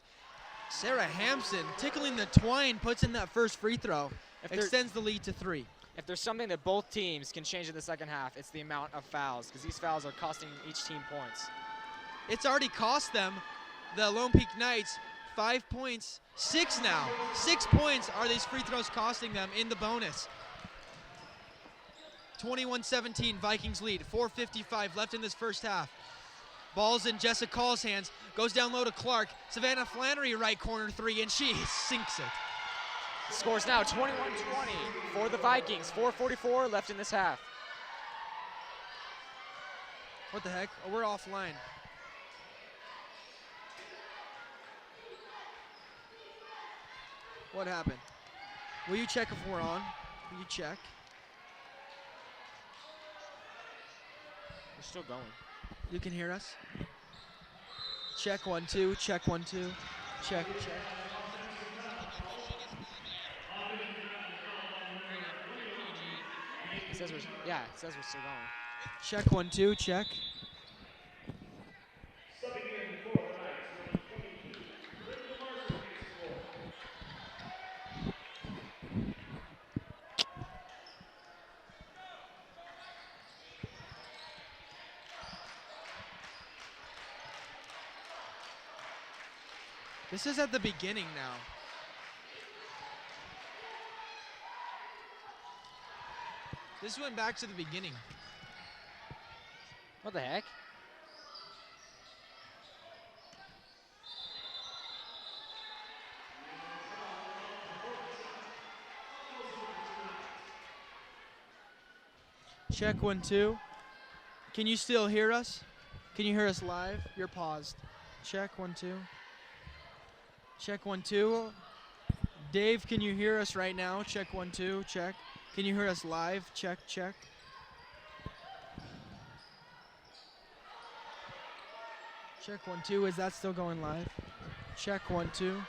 Sarah Hampson tickling the twine, puts in that first free throw, extends the lead to 3. If there's something that both teams can change in the second half, it's the amount of fouls, because these fouls are costing each team points. It's already cost them, the Lone Peak Knights, 5 points. 6 now. 6 points are these free throws costing them in the bonus. 21-17, Vikings lead. 4:55 left in this first half. Ball's in Jessica Call's hands. Goes down low to Clark. Savannah Flannery, right corner 3, and she sinks it. Scores now 21-20 for the Vikings. 4:44 left in this half. What the heck? Oh, we're offline. What happened? Will you check if we're on? Will you check? We're still going. You can hear us? Check 1 2, check 1 2. Check, check. It says we're still going. Check 1 2, check. This is at the beginning now. This went back to the beginning. What the heck? Check 1 2. Can you still hear us? Can you hear us live? You're paused. Check 1 2. Check 1 2. Dave, can you hear us right now? Check 1 2. Check. Can you hear us live? Check, check. Check 1 2. Is that still going live? Check 1 2.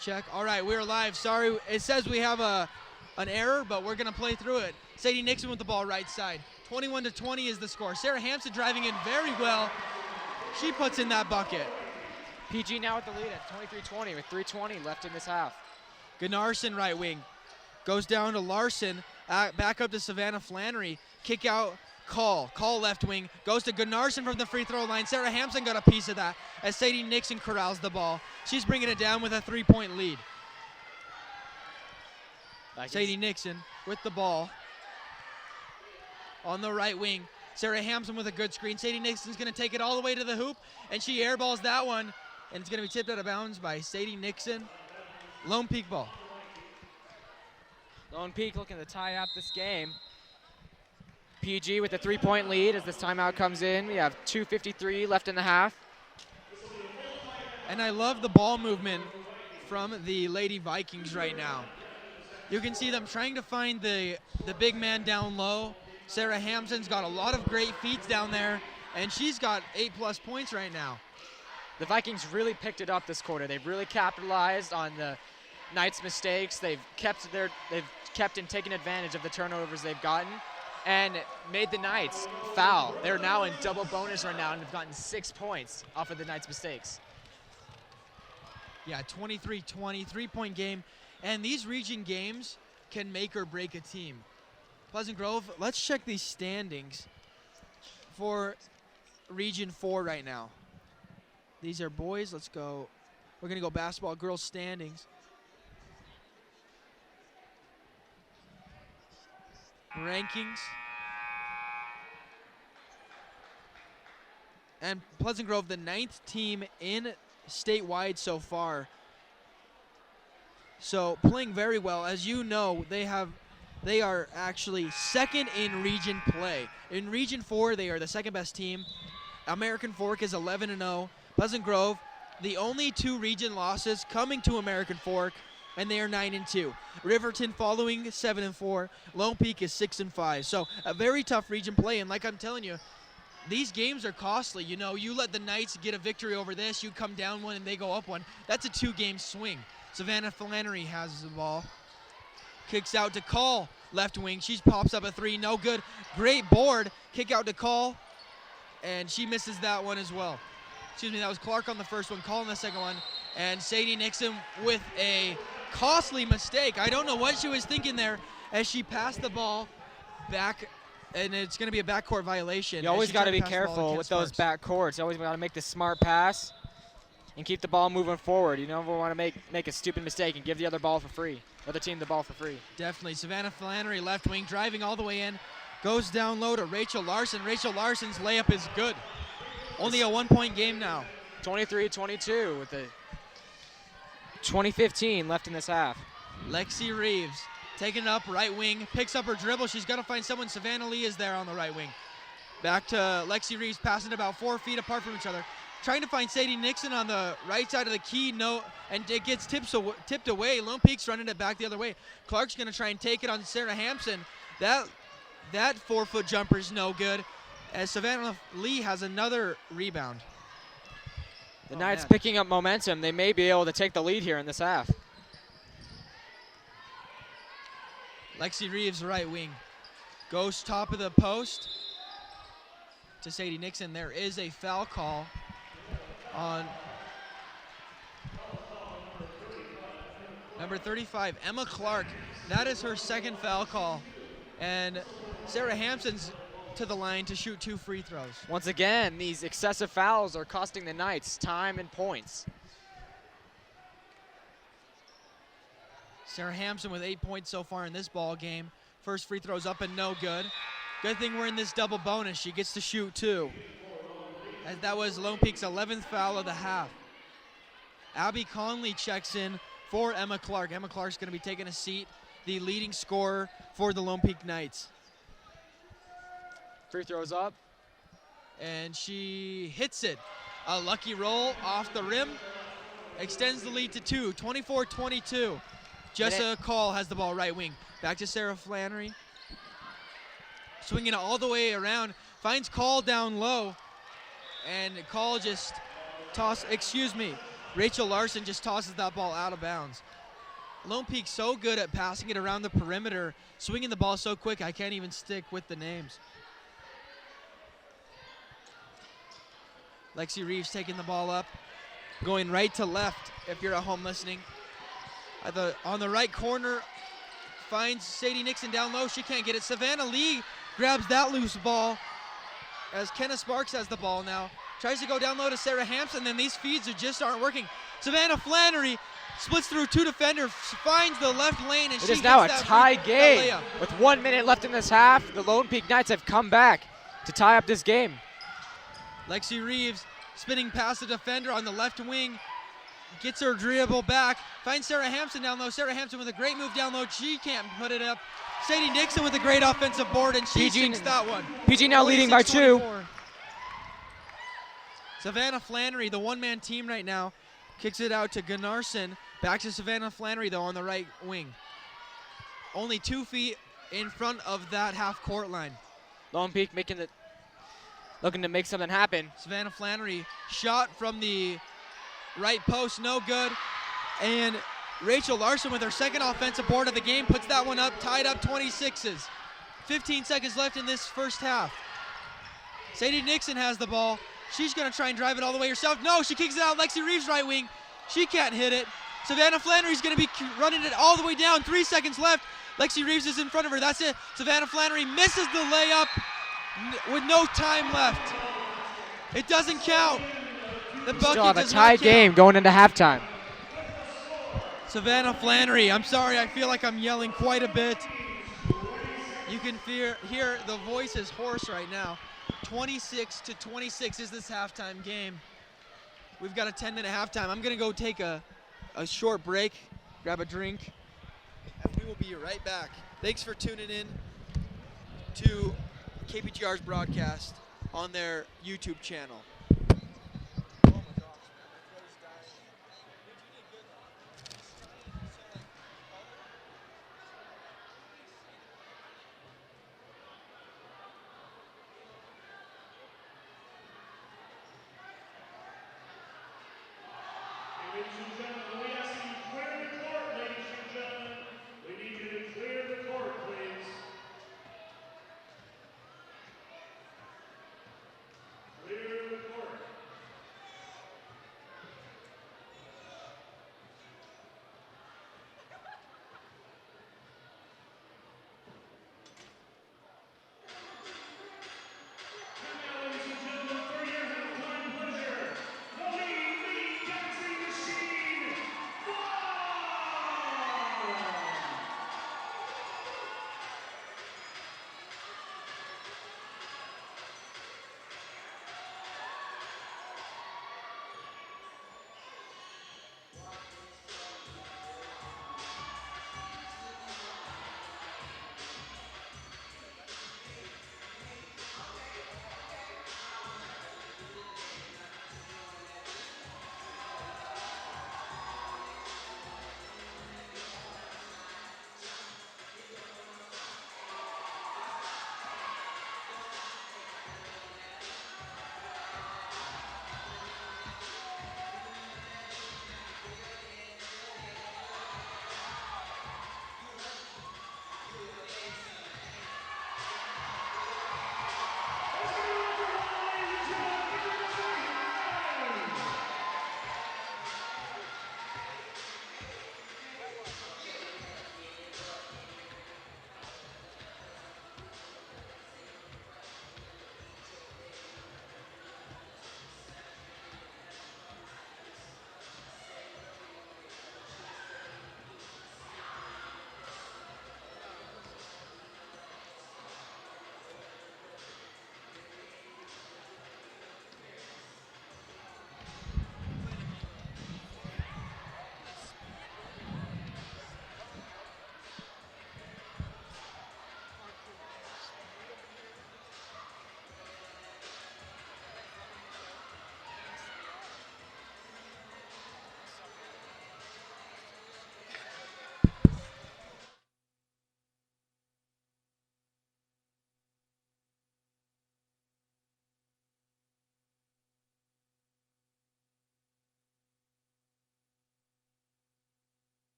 Check. All right, we're live. Sorry, it says we have an error, but we're gonna play through it. Sadie Nixon with the ball right side. 21-20 is the score. Sarah Hampson driving in very well. She puts in that bucket. PG now with the lead at 23-20 with 3:20 left in this half. Gunnarsson right wing. Goes down to Larson. Back up to Savannah Flannery. Kick out Call. Call left wing. Goes to Gunnarsson from the free throw line. Sarah Hampson got a piece of that as Sadie Nixon corrals the ball. She's bringing it down with a 3-point lead. Sadie Nixon with the ball. On the right wing. Sarah Hampson with a good screen. Sadie Nixon's going to take it all the way to the hoop, and she airballs that one, and it's going to be tipped out of bounds by Sadie Nixon. Lone Peak ball. Lone Peak looking to tie up this game. PG with a 3-point lead as this timeout comes in. We have 2:53 left in the half. And I love the ball movement from the Lady Vikings right now. You can see them trying to find the big man down low. Sarah Hampson's got a lot of great feeds down there, and she's got 8+ points right now. The Vikings really picked it up this quarter. They've really capitalized on the Knights' mistakes. They've kept and taken advantage of the turnovers they've gotten and made the Knights foul. They're now in double bonus right now and have gotten 6 points off of the Knights' mistakes. Yeah, 23-20, 3-point game. And these region games can make or break a team. Pleasant Grove, let's check these standings for Region 4 right now. These are boys. Let's go. We're going to go basketball girls standings. Rankings. And Pleasant Grove, the 9th team in statewide so far. So playing very well. As you know, they are actually second in region play. In Region 4, they are the second best team. American Fork is 11-0. Pleasant Grove, the only 2 region losses coming to American Fork, and they are 9-2. Riverton following 7-4. Lone Peak is 6-5. So a very tough region play. And like I'm telling you, these games are costly. You know, you let the Knights get a victory over this, you come down one and they go up one. That's a 2-game swing. Savannah Flannery has the ball. Kicks out to Call, left wing. She pops up a 3, no good. Great board. Kick out to Call, and she misses that one as well. Excuse me, that was Clark on the first one, Call on the second one. And Sadie Nixon with a costly mistake. I don't know what she was thinking there as she passed the ball back, and it's going to be a backcourt violation. You always got to be careful with those backcourts. You always got to make the smart pass and keep the ball moving forward. You never want to make a stupid mistake and give the other team the ball for free. Definitely. Savannah Flannery, left wing, driving all the way in. Goes down low to Rachel Larson. Rachel Larson's layup is good. Only a 1-point game now. 23-22 with the 20:15 left in this half. Lexi Reeves taking it up, right wing, picks up her dribble. She's got to find someone. Savannah Lee is there on the right wing. Back to Lexi Reeves, passing about 4 feet apart from each other. Trying to find Sadie Nixon on the right side of the key, no, and it gets tipped away. Lone Peak's running it back the other way. Clark's going to try and take it on Sarah Hampson. That 4-foot jumper's no good, as Savannah Lee has another rebound. The Knights picking up momentum. They may be able to take the lead here in this half. Lexi Reeves, right wing. Goes top of the post to Sadie Nixon. There is a foul call on number 35, Emma Clark. That is her second foul call. And Sarah Hampson's to the line to shoot 2 free throws. Once again, these excessive fouls are costing the Knights time and points. Sarah Hampson with 8 points so far in this ball game. First free throw's up and no good. Good thing we're in this double bonus. She gets to shoot 2. As that was Lone Peak's 11th foul of the half. Abby Conley checks in for Emma Clark. Emma Clark's going to be taking a seat, the leading scorer for the Lone Peak Knights. Free throws up. And she hits it. A lucky roll off the rim. Extends the lead to 2, 24-22. Jessica Call has the ball right wing. Back to Sarah Flannery. Swinging it all the way around. Finds Call down low. And Call just Rachel Larson just tosses that ball out of bounds. Lone Peak so good at passing it around the perimeter, swinging the ball so quick I can't even stick with the names. Lexi Reeves taking the ball up, going right to left if you're at home listening. On the right corner, finds Sadie Nixon down low. She can't get it. Savannah Lee grabs that loose ball as Kenna Sparks has the ball now. Tries to go down low to Sarah Hampson, then these feeds just aren't working. Savannah Flannery splits through 2 defenders, finds the left lane, and It she is now a gets that tie game. layup. With 1 minute left in this half, the Lone Peak Knights have come back to tie up this game. Lexi Reeves spinning past the defender on the left wing. Gets her dribble back. Finds Sarah Hampson down low. Sarah Hampson with a great move down low. She can't put it up. Sadie Nixon with a great offensive board, and she sinks that one. PG now leading by 2. 26-24. Savannah Flannery, the one-man team right now, kicks it out to Gunnarsson. Back to Savannah Flannery, though, on the right wing. Only 2 feet in front of that half-court line. Lone Peak looking to make something happen. Savannah Flannery shot from the right post, no good. And Rachel Larson with her second offensive board of the game puts that one up, tied up 26s. 15 seconds left in this first half. Sadie Nixon has the ball. She's going to try and drive it all the way herself. No, she kicks it out. Lexi Reeves right wing. She can't hit it. Savannah Flannery's going to be running it all the way down. 3 seconds left. Lexi Reeves is in front of her. That's it. Savannah Flannery misses the layup with no time left. It doesn't count. The bucket Still have a does tie not count. game going into halftime. Savannah Flannery, I'm sorry, I feel like I'm yelling quite a bit. You can hear the voice is hoarse right now. 26-26 is this halftime game. We've got a 10-minute halftime. I'm going to go take a short break, grab a drink, and we will be right back. Thanks for tuning in to KPGR's broadcast on their YouTube channel. Ladies and gentlemen, we ask that you clear the court, ladies and gentlemen. We need you to clear the court, please. Clear the court.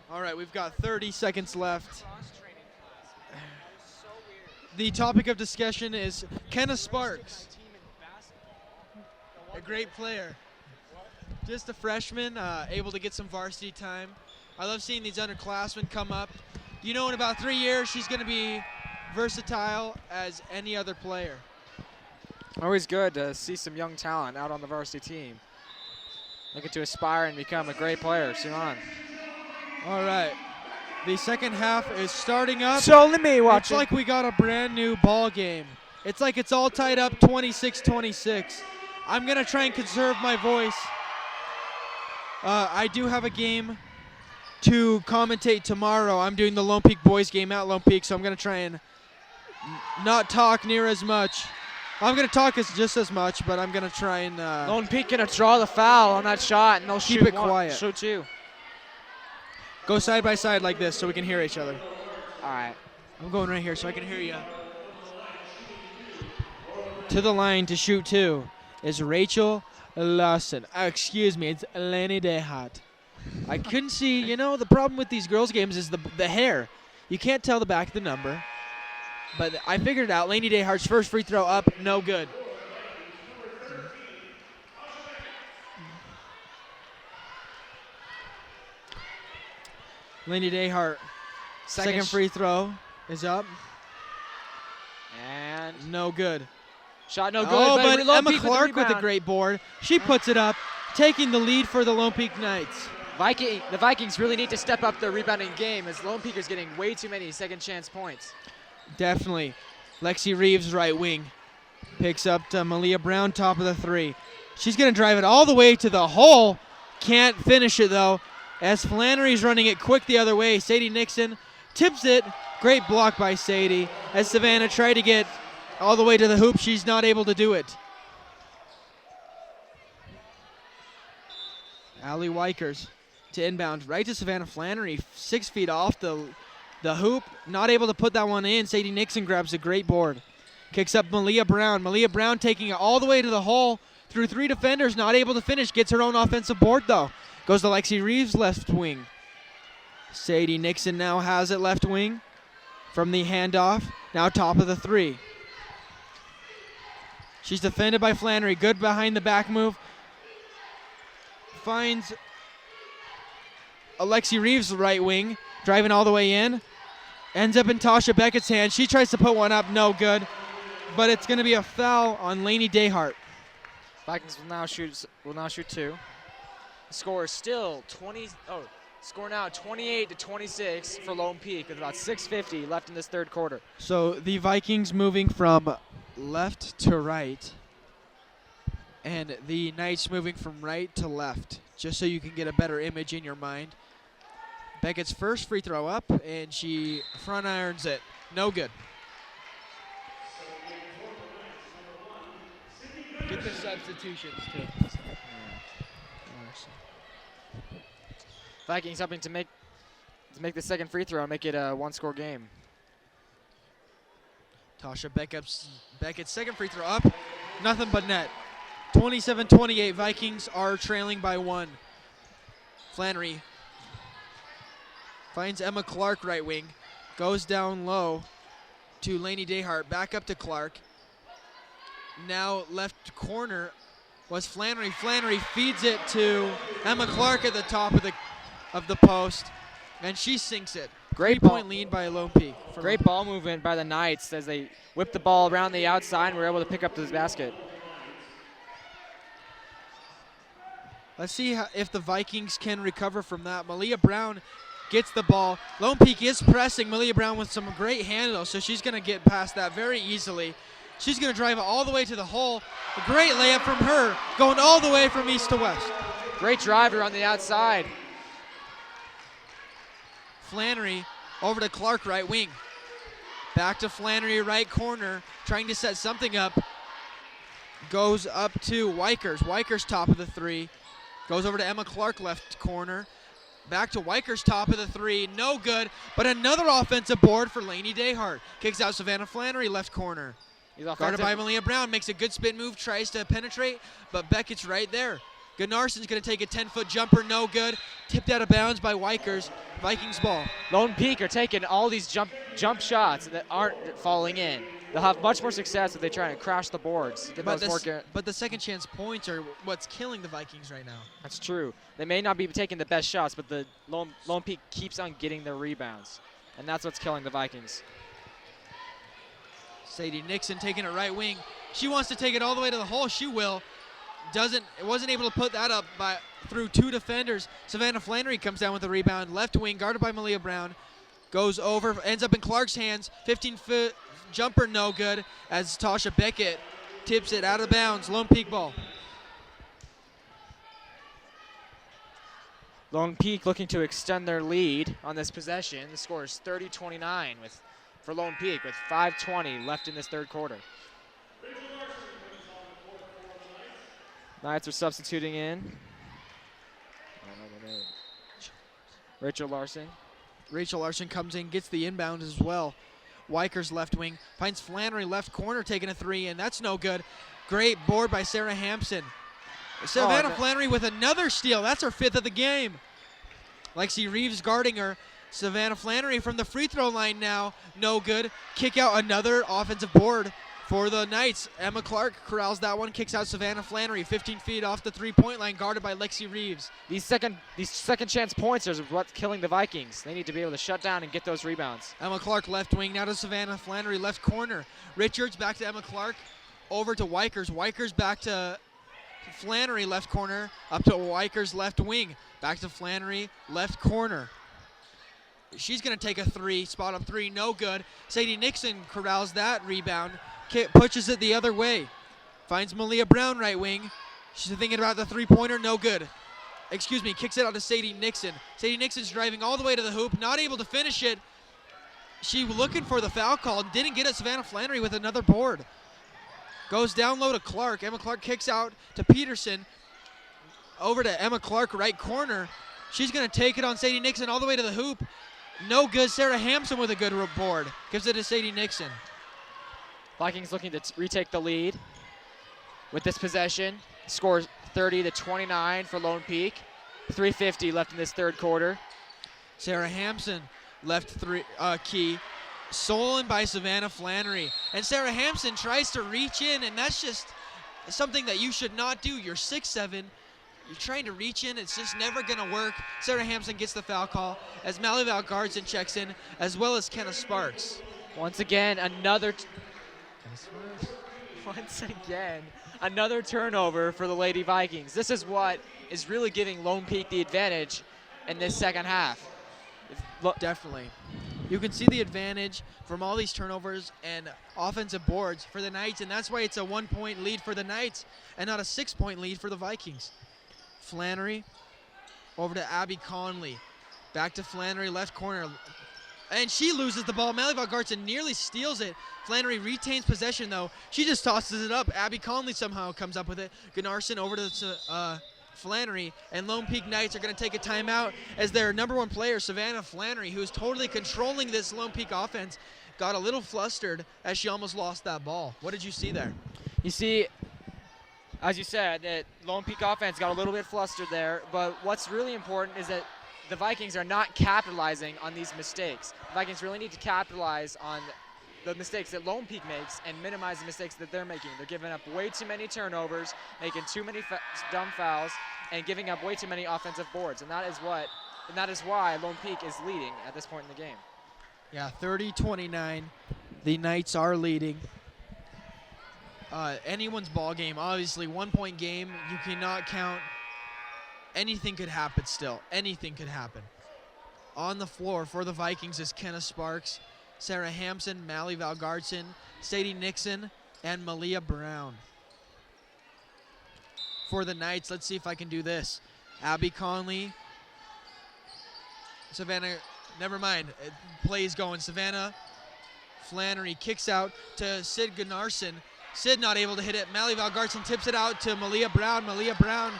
All right, we've got 30 seconds left. The topic of discussion is Kenna Sparks. A great player. Just a freshman, able to get some varsity time. I love seeing these underclassmen come up. You know, in about 3 years, she's going to be versatile as any other player. Always good to see some young talent out on the varsity team. Looking to aspire and become a great player soon on. All right. The second half is starting up. It's only me watching. It's like we got a brand new ball game. It's like it's all tied up 26-26. I'm going to try and conserve my voice. I do have a game to commentate tomorrow. I'm doing the Lone Peak boys game at Lone Peak, so I'm going to try and not talk near as much. I'm going to talk just as much, but I'm going to try and... Lone Peak going to draw the foul on that shot, and they'll Keep shoot it one, quiet. shoot two. Go side by side like this so we can hear each other. All right. I'm going right here so I can hear you. To the line to shoot two is Rachel Lawson. Excuse me, it's Eleni Dehart. I couldn't see, you know, the problem with these girls' games is the hair. You can't tell the back of the number. But I figured it out. Eleni Dehart's first free throw up, no good. Eleni Dehart, second free throw is up. And No good. shot no good. Oh, but Lone Emma Peak Clark with a rebound. great board. She puts it up, taking the lead for the Lone Peak Knights. The Vikings really need to step up their rebounding game as Lone Peak is getting way too many second chance points. Definitely. Lexi Reeves, right wing. Picks up to Malia Brown, top of the three. She's going to drive it all the way to the hole. Can't finish it, though, as Flannery's running it quick the other way. Sadie Nixon tips it. Great block by Sadie. As Savannah tried to get all the way to the hoop, she's not able to do it. Allie Wykers to inbound right to Savannah Flannery. 6 feet off the hoop. Not able to put that one in. Sadie Nixon grabs a great board. Kicks up Malia Brown. Malia Brown taking it all the way to the hole through 3 defenders. Not able to finish. Gets her own offensive board, though. Goes to Lexi Reeves, left wing. Sadie Nixon now has it left wing from the handoff. Now top of the three. She's defended by Flannery. Good behind the back move. Finds Alexi Reeves, right wing, driving all the way in. Ends up in Tasha Beckett's hand. She tries to put one up, no good. But it's going to be a foul on Lainey Dehart. Vikings will now shoot two. The score is still 28-26 for Lone Peak with about 6:50 left in this third quarter. So the Vikings moving from left to right, and the Knights moving from right to left, just so you can get a better image in your mind. Beckett's first free throw up, and she front irons it. No good. Get the substitutions, too. Vikings hoping to make the second free throw and make it a one-score game. Tasha Beckett's second free throw up. Nothing but net. 27-28. Vikings are trailing by 1. Flannery finds Emma Clark, right wing. Goes down low to Lainey Dehart. Back up to Clark. Now left corner was Flannery. Flannery feeds it to Emma Clark at the top of the post, and she sinks it. Great 3-point lead by Lone Peak. Great ball movement by the Knights as they whip the ball around the outside and were able to pick up this basket. Let's see if the Vikings can recover from that. Malia Brown gets the ball. Lone Peak is pressing Malia Brown with some great handles, so she's going to get past that very easily. She's going to drive it all the way to the hole. A great layup from her, going all the way from east to west. great driver on the outside. Flannery over to Clark, right wing. Back to Flannery, right corner, trying to set something up. Goes up to Wykers. Wykers top of the three. Goes over to Emma Clark, left corner. Back to Wykers, top of the three. No good, but another offensive board for Lainey Dehart. Kicks out Savannah Flannery, left corner. Guarded by Malia Brown. Makes a good spin move, tries to penetrate, but Beckett's right there. Gunnarsson's going to take a 10-foot jumper, no good. Tipped out of bounds by Wykers. Vikings ball. Lone Peak are taking all these jump shots that aren't falling in. They'll have much more success if they try and crash the boards. But the second chance points are what's killing the Vikings right now. That's true. They may not be taking the best shots, but the Lone Peak keeps on getting their rebounds. And that's what's killing the Vikings. Sadie Nixon taking it right wing. She wants to take it all the way to the hole. She will. Wasn't able to put that up through two defenders. Savannah Flannery comes down with the rebound. Left wing, guarded by Malia Brown. Goes over, ends up in Clark's hands. 15-foot jumper, no good, as Tasha Beckett tips it out of bounds. Lone Peak ball. Lone Peak looking to extend their lead on this possession. The score is 30-29 for Lone Peak with 5:20 left in this third quarter. Knights are substituting in. Rachel Larson. Rachel Larson comes in, gets the inbound as well. Wykers left wing, finds Flannery left corner taking a three, and that's no good. Great board by Sarah Hampson. Savannah Flannery with another steal. That's her 5th of the game. Lexi Reeves guarding her. Savannah Flannery from the free throw line now, no good. Kick out, another offensive board for the Knights. Emma Clark corrals that one, kicks out Savannah Flannery, 15 feet off the three-point line, guarded by Lexi Reeves. These second chance points are what's killing the Vikings. They need to be able to shut down and get those rebounds. Emma Clark left wing, now to Savannah Flannery left corner. Richards back to Emma Clark, over to Wykers. Wykers back to Flannery left corner, up to Wykers left wing. Back to Flannery left corner. She's going to take a three, spot up three, no good. Sadie Nixon corrals that rebound, pushes it the other way. Finds Malia Brown right wing. She's thinking about the three-pointer, no good. Kicks it out to Sadie Nixon. Sadie Nixon's driving all the way to the hoop, not able to finish it. She looking for the foul call, didn't get it. Savannah Flannery with another board. Goes down low to Clark. Emma Clark kicks out to Peterson. Over to Emma Clark, right corner. She's going to take it on Sadie Nixon all the way to the hoop. No good. Sarah Hampson with a good board. Gives it to Sadie Nixon. Vikings looking to retake the lead with this possession. Score 30-29 for Lone Peak. 3:50 left in this third quarter. Sarah Hampson left key. Stolen by Savannah Flannery. And Sarah Hampson tries to reach in, and that's just something that you should not do. You're 6'7". You're trying to reach in. It's just never going to work. Sarah Hampson gets the foul call as Mallie Valgardson checks in, as well as Kenna Sparks. Once again, another turnover for the Lady Vikings. This is what is really giving Lone Peak the advantage in this second half. Definitely. You can see the advantage from all these turnovers and offensive boards for the Knights, and that's why it's a 1-point lead for the Knights and not a 6-point lead for the Vikings. Flannery over to Abby Conley. Back to Flannery, left corner. And she loses the ball. Mallie Valgardson nearly steals it. Flannery retains possession, though. She just tosses it up. Abby Conley somehow comes up with it. Gunnarsson over to Flannery. And Lone Peak Knights are going to take a timeout as their number one player, Savannah Flannery, who is totally controlling this Lone Peak offense, got a little flustered as she almost lost that ball. What did you see there? You see, as you said, that Lone Peak offense got a little bit flustered there, but what's really important is that the Vikings are not capitalizing on these mistakes. The Vikings really need to capitalize on the mistakes that Lone Peak makes and minimize the mistakes that they're making. They're giving up way too many turnovers, making too many dumb fouls, and giving up way too many offensive boards. And that is why Lone Peak is leading at this point in the game. Yeah, 30-29. The Knights are leading. Anyone's ball game, obviously, 1-point game. You cannot count. Anything could happen still. Anything could happen. On the floor for the Vikings is Kenna Sparks, Sarah Hampson, Mallie Valgardson, Sadie Nixon, and Malia Brown. For the Knights, let's see if I can do this. Abby Conley. Savannah, never mind. Play's going. Savannah Flannery kicks out to Sid Gunnarsson. Sid not able to hit it. Mallie Valgardson tips it out to Malia Brown. Malia Brown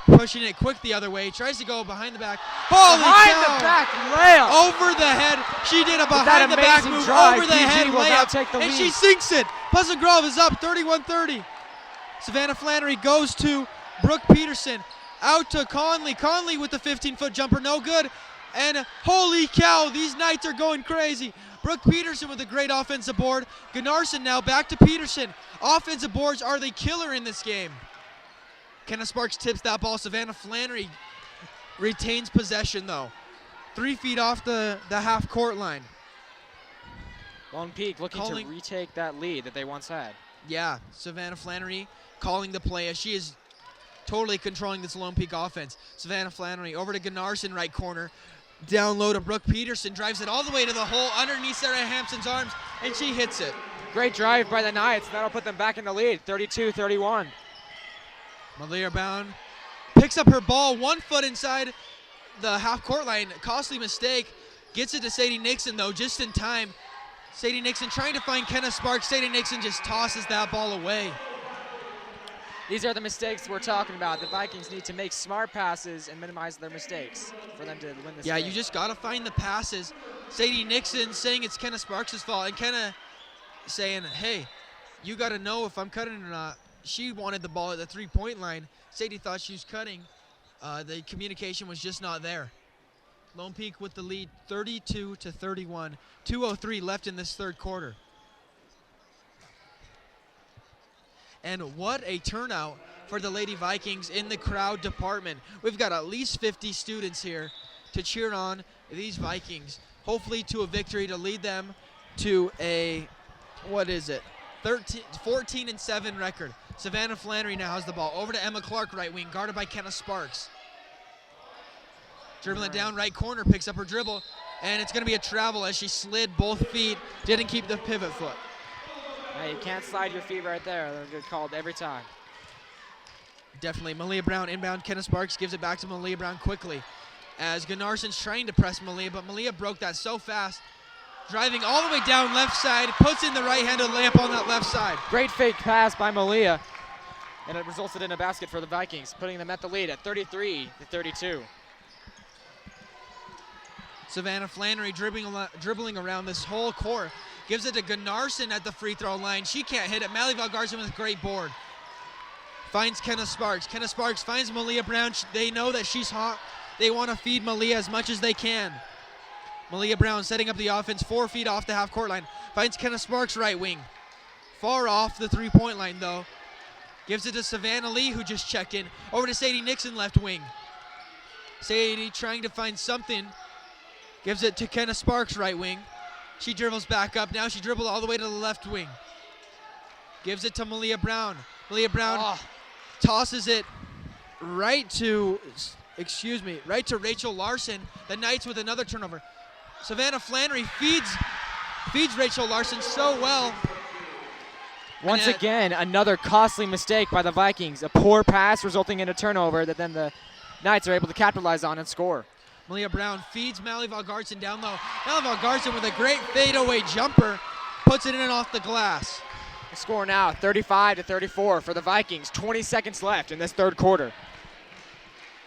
pushing it quick the other way. Tries to go behind the back. Holy cow! The back layup. Over the head. She did a behind the back move. Drive, over the head layup. And she sinks it. Pleasant Grove is up 31-30. Savannah Flannery goes to Brooke Peterson out to Conley. Conley with the 15-foot jumper, no good. And holy cow, these Knights are going crazy. Brooke Peterson with a great offensive board. Gunnarsson now back to Peterson. Offensive boards are the killer in this game. Kenna Sparks tips that ball. Savannah Flannery retains possession though. 3 feet off the half-court line. Lone Peak looking to retake that lead that they once had. Yeah, Savannah Flannery calling the play as she is totally controlling this Lone Peak offense. Savannah Flannery over to Gunnarsson, right corner. Down low to Brooke Peterson, drives it all the way to the hole underneath Sarah Hampson's arms, and she hits it. Great drive by the Knights. That'll put them back in the lead, 32-31. Malia Brown picks up her ball 1 foot inside the half-court line. Costly mistake. Gets it to Sadie Nixon, though, just in time. Sadie Nixon trying to find Kenna Sparks. Sadie Nixon just tosses that ball away. These are the mistakes we're talking about. The Vikings need to make smart passes and minimize their mistakes for them to win this game. You just got to find the passes. Sadie Nixon saying it's Kenna Sparks' fault, and Kenna saying, hey, you got to know if I'm cutting or not. She wanted the ball at the three-point line. Sadie thought she was cutting. The communication was just not there. Lone Peak with the lead, 32-31. 2:03 left in this third quarter. And what a turnout for the Lady Vikings in the crowd department. We've got at least 50 students here to cheer on these Vikings, hopefully to a victory to lead them to a, 14-7 record. Savannah Flannery now has the ball. Over to Emma Clark, right wing, guarded by Kenna Sparks. Dribbling down right corner, picks up her dribble, and it's going to be a travel as she slid both feet, didn't keep the pivot foot. Hey, you can't slide your feet right there. They're called every time. Definitely. Malia Brown inbound. Kenna Sparks gives it back to Malia Brown quickly as Gunnarsson's trying to press Malia, but Malia broke that so fast. Driving all the way down left side, puts in the right-handed layup on that left side. Great fake pass by Malia, and it resulted in a basket for the Vikings, putting them at the lead at 33-32. Savannah Flannery dribbling around this whole court. Gives it to Gunnarsson at the free throw line. She can't hit it. Mally Valgarsson with a great board. Finds Kenna Sparks. Kenna Sparks finds Malia Brown. They know that she's hot. They want to feed Malia as much as they can. Malia Brown setting up the offense 4 feet off the half-court line. Finds Kenna Sparks right wing. Far off the three-point line, though. Gives it to Savannah Lee, who just checked in. Over to Sadie Nixon, left wing. Sadie trying to find something. Gives it to Kenna Sparks, right wing. She dribbles back up. Now she dribbled all the way to the left wing. Gives it to Malia Brown. Malia Brown tosses it right to Rachel Larson. The Knights with another turnover. Savannah Flannery feeds Rachel Larson so well. Once again, another costly mistake by the Vikings. A poor pass resulting in a turnover that then the Knights are able to capitalize on and score. Malia Brown feeds Mally Valgarsson down low. Mally Valgarsson with a great fadeaway jumper puts it in and off the glass. The score now 35-34 for the Vikings. 20 seconds left in this third quarter.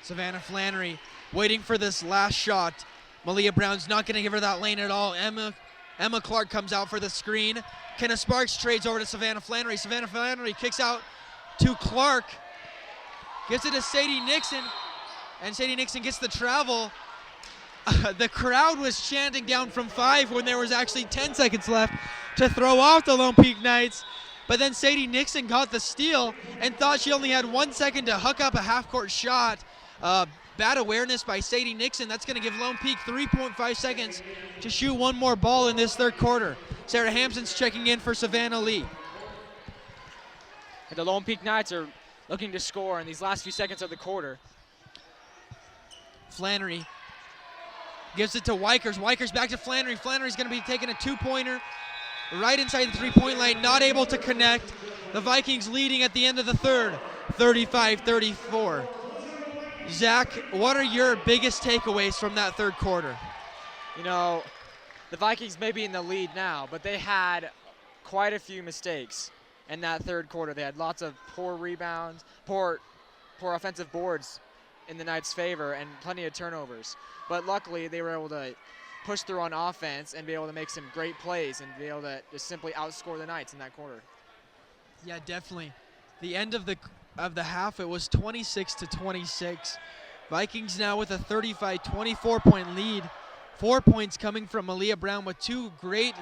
Savannah Flannery waiting for this last shot. Malia Brown's not going to give her that lane at all. Emma Clark comes out for the screen. Kenna Sparks trades over to Savannah Flannery. Savannah Flannery kicks out to Clark. Gives it to Sadie Nixon. And Sadie Nixon gets the travel. The crowd was chanting down from 5 when there was actually 10 seconds left to throw off the Lone Peak Knights. But then Sadie Nixon got the steal and thought she only had 1 second to hook up a half-court shot. Bad awareness by Sadie Nixon. That's going to give Lone Peak 3.5 seconds to shoot one more ball in this third quarter. Sarah Hampson's checking in for Savannah Lee. And the Lone Peak Knights are looking to score in these last few seconds of the quarter. Flannery gives it to Wykers. Wykers back to Flannery. Flannery's going to be taking a two-pointer right inside the three-point line, not able to connect. The Vikings leading at the end of the third, 35-34. Zach, what are your biggest takeaways from that third quarter? You know, the Vikings may be in the lead now, but they had quite a few mistakes in that third quarter. They had lots of poor rebounds, poor offensive boards in the Knights' favor, and plenty of turnovers. But luckily, they were able to push through on offense and be able to make some great plays and be able to just simply outscore the Knights in that quarter. Yeah, definitely. The end of the of the half, it was 26-26. Vikings now with a 24-point lead. 4 points coming from Malia Brown with 2 great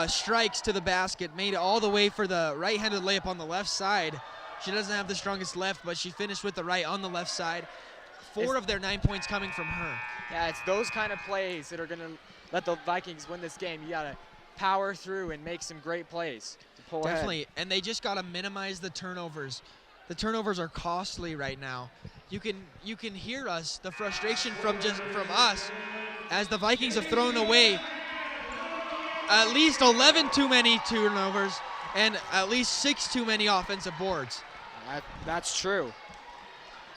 strikes to the basket, made it all the way for the right-handed layup on the left side. She doesn't have the strongest left, but she finished with the right on the left side. 4 of their 9 points coming from her. Yeah, it's those kind of plays that are going to let the Vikings win this game. You got to power through and make some great plays to pull Definitely, ahead. and they just got to minimize the turnovers. The turnovers are costly right now. You can hear us, the frustration from us, as the Vikings have thrown away at least 11 too many turnovers and at least 6 too many offensive boards. That's true.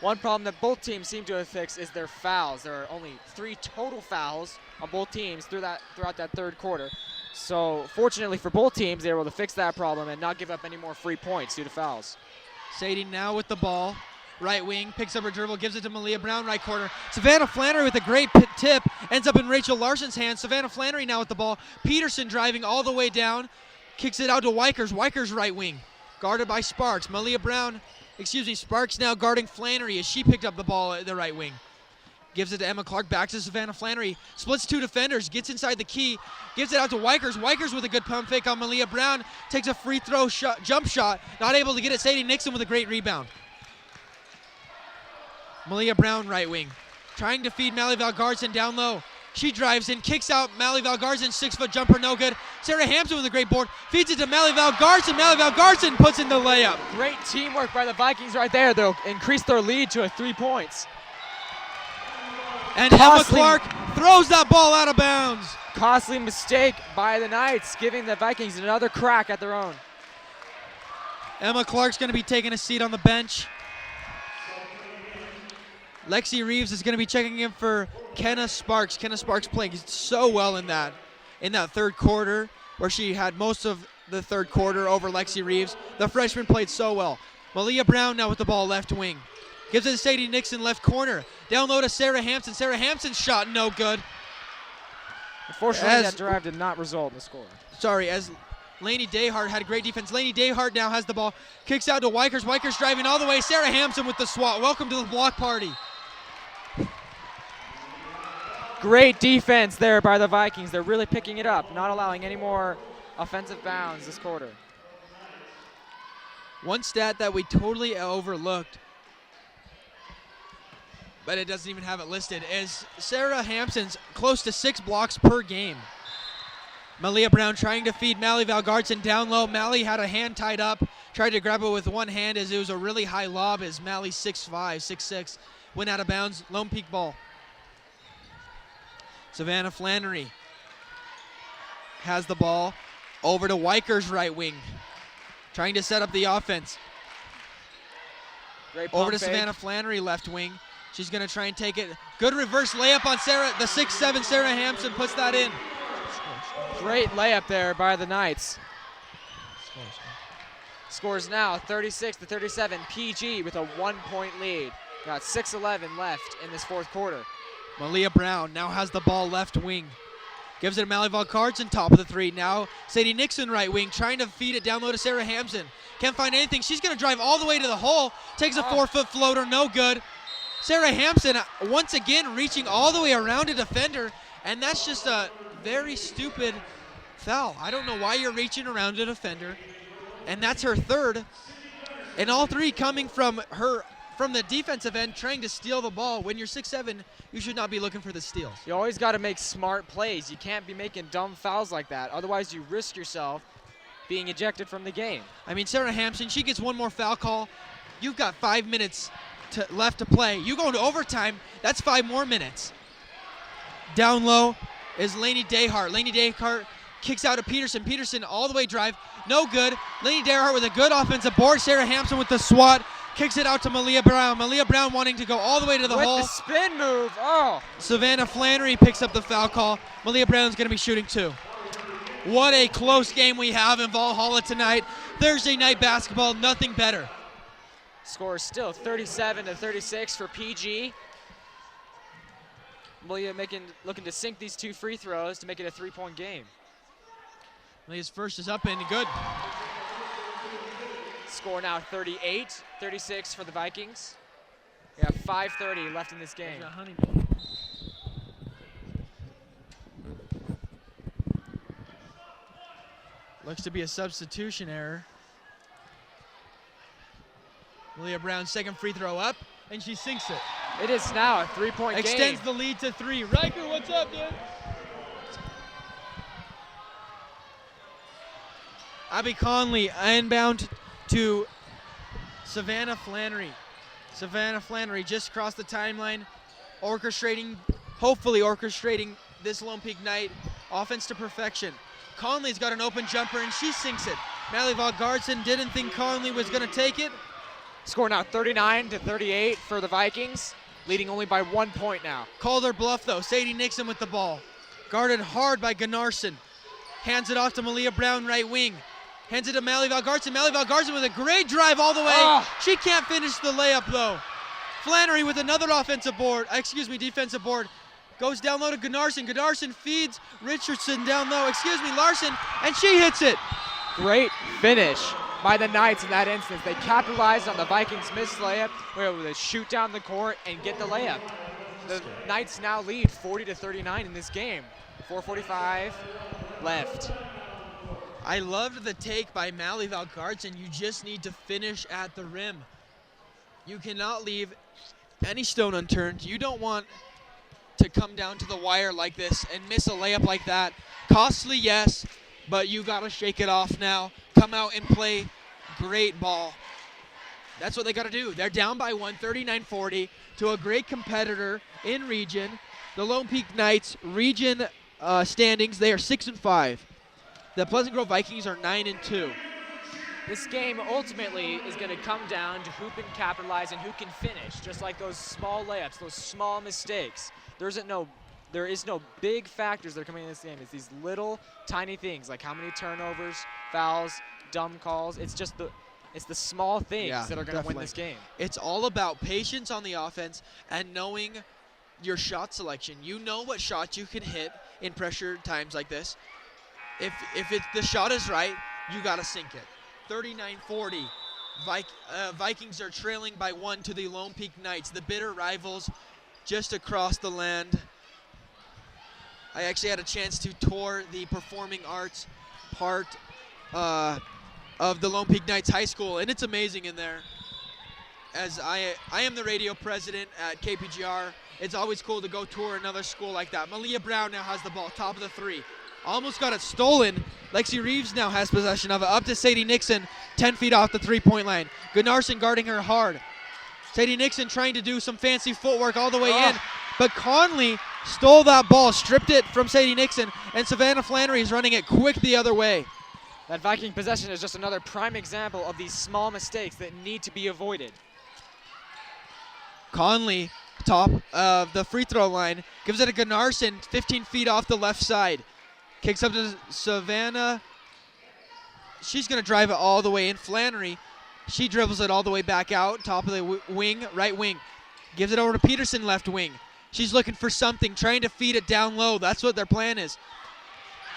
One problem that both teams seem to have fixed is their fouls. There are only 3 total fouls on both teams throughout that third quarter. So fortunately for both teams, they were able to fix that problem and not give up any more free points due to fouls. Sadie now with the ball. Right wing, picks up her dribble, gives it to Malia Brown, right corner. Savannah Flannery with a great tip, ends up in Rachel Larson's hands. Savannah Flannery now with the ball. Peterson driving all the way down, kicks it out to Wykers. Wykers right wing, guarded by Sparks. Sparks now guarding Flannery as she picked up the ball at the right wing. Gives it to Emma Clark, back to Savannah Flannery. Splits 2 defenders, gets inside the key, gives it out to Wykers. Wykers with a good pump fake on Malia Brown, takes a free throw jump shot, not able to get it. Sadie Nixon with a great rebound. Malia Brown right wing, trying to feed Mally Valgarsson down low. She drives in, kicks out Mally Valgarsson, 6-foot jumper, no good. Sarah Hampson with a great board, feeds it to Mally Valgarsson. Mally Valgarsson puts in the layup. Great teamwork by the Vikings right there. They'll increase their lead to 3 points. And Emma Clark throws that ball out of bounds. Costly mistake by the Knights, giving the Vikings another crack at their own. Emma Clark's going to be taking a seat on the bench. Lexi Reeves is going to be checking in for Kenna Sparks. Kenna Sparks playing so well in that third quarter, where she had most of the third quarter over Lexi Reeves. The freshman played so well. Malia Brown now with the ball left wing. Gives it to Sadie Nixon left corner. Down low to Sarah Hampson. Sarah Hampson's shot no good. Unfortunately, that drive did not result in the score. Sorry, as Lainey Dayhart had a great defense. Lainey Dayhart now has the ball. Kicks out to Wykers. Wykers driving all the way. Sarah Hampson with the swat. Welcome to the block party. Great defense there by the Vikings. They're really picking it up, not allowing any more offensive bounds this quarter. One stat that we totally overlooked, but it doesn't even have it listed, is Sarah Hampson's close to 6 blocks per game. Malia Brown trying to feed Mally Valgarsson down low. Mally had a hand tied up, tried to grab it with one hand as it was a really high lob as Mally 6'5", 6'6", went out of bounds. Lone Peak ball. Savannah Flannery has the ball over to Wykers right wing, trying to set up the offense. Great Over to pump fake. Savannah Flannery left wing. She's going to try and take it. Good reverse layup on Sarah. The 6'7" Sarah Hampson puts that in. Great layup there by the Knights. Scores now 36-37. PG with a 1-point lead. Got 6:11 left in this fourth quarter. Malia Brown now has the ball left wing. Gives it to Mally Valgarsson, top of the 3. Now Sadie Nixon right wing, trying to feed it down low to Sarah Hampson. Can't find anything. She's going to drive all the way to the hole. Takes a 4-foot floater, no good. Sarah Hampson once again reaching all the way around a defender, and that's just a very stupid foul. I don't know why you're reaching around a defender, and that's her third. And all 3 coming from her, from the defensive end, trying to steal the ball. When you're 6'7", you should not be looking for the steals. You always got to make smart plays. You can't be making dumb fouls like that. Otherwise, you risk yourself being ejected from the game. I mean, Sarah Hampson, she gets one more foul call. You've got 5 minutes left to play. You go into overtime, that's 5 more minutes. Down low is Lainey Dayhart. Lainey Dayhart kicks out to Peterson. Peterson all the way drive, no good. Lainey Dayhart with a good offensive board. Sarah Hampson with the swat. Kicks it out to Malia Brown. Malia Brown wanting to go all the way to the hole. With the spin move, oh. Savannah Flannery picks up the foul call. Malia Brown's going to be shooting 2. What a close game we have in Valhalla tonight. Thursday night basketball, nothing better. Score is still 37-36 for PG. Malia looking to sink these 2 free throws to make it a 3-point game. Malia's first is up and good. Score now 38-36 for the Vikings. We have 5:30 left in this game. Looks to be a substitution error. Malia Brown, second free throw up, and she sinks it. It is now a 3-point game. Extends the lead to 3. Riker, what's up, dude? Abby Conley inbound to Savannah Flannery. Savannah Flannery just across the timeline, hopefully orchestrating this Lone Peak Knight offense to perfection. Conley's got an open jumper, and she sinks it. Mallie Valgaardson didn't think Conley was going to take it. Score now 39-38 for the Vikings, leading only by 1 point now. Called her bluff, though. Sadie Nixon with the ball. Guarded hard by Gunnarsson. Hands it off to Malia Brown, right wing. Hands it to Mallie Valgaardson. Mallie Valgaardson with a great drive all the way. Oh. She can't finish the layup, though. Flannery with another defensive board. Goes down low to Gunnarsson. Gunnarsson feeds Richardson down low. Larson, and she hits it. Great finish by the Knights in that instance. They capitalized on the Vikings' missed layup. They were able to shoot down the court and get the layup. The Knights now lead 40-39 in this game. 4:45 left. I loved the take by Mallie Valgaardson. You just need to finish at the rim. You cannot leave any stone unturned. You don't want to come down to the wire like this and miss a layup like that. Costly, yes, but you got to shake it off now. Come out and play great ball. That's what they got to do. They're down by 1, 39-40 to a great competitor in region. The Lone Peak Knights region standings, they are 6-5. The Pleasant Grove Vikings are 9-2. This game ultimately is going to come down to who can capitalize and who can finish, just like those small layups, those small mistakes. There is no big factors that are coming in this game. It's these little tiny things, like how many turnovers, fouls, dumb calls. It's the small things that are going to win this game. It's all about patience on the offense and knowing your shot selection. You know what shots you can hit in pressure times like this. If the shot is right, you got to sink it. 39-40. Vikings are trailing by 1 to the Lone Peak Knights, the bitter rivals just across the land. I actually had a chance to tour the performing arts part of the Lone Peak Knights High School, and it's amazing in there. As I am the radio president at KPGR, it's always cool to go tour another school like that. Malia Brown now has the ball, top of the 3. Almost got it stolen. Lexi Reeves now has possession of it. Up to Sadie Nixon, 10 feet off the 3-point line. Gunnarsson guarding her hard. Sadie Nixon trying to do some fancy footwork all the way in. But Conley stole that ball, stripped it from Sadie Nixon, and Savannah Flannery is running it quick the other way. That Viking possession is just another prime example of these small mistakes that need to be avoided. Conley, top of the free throw line, gives it to Gunnarsson, 15 feet off the left side. Kicks up to Savannah. She's going to drive it all the way in. Flannery, she dribbles it all the way back out, top of the wing, right wing. Gives it over to Peterson, left wing. She's looking for something, trying to feed it down low. That's what their plan is.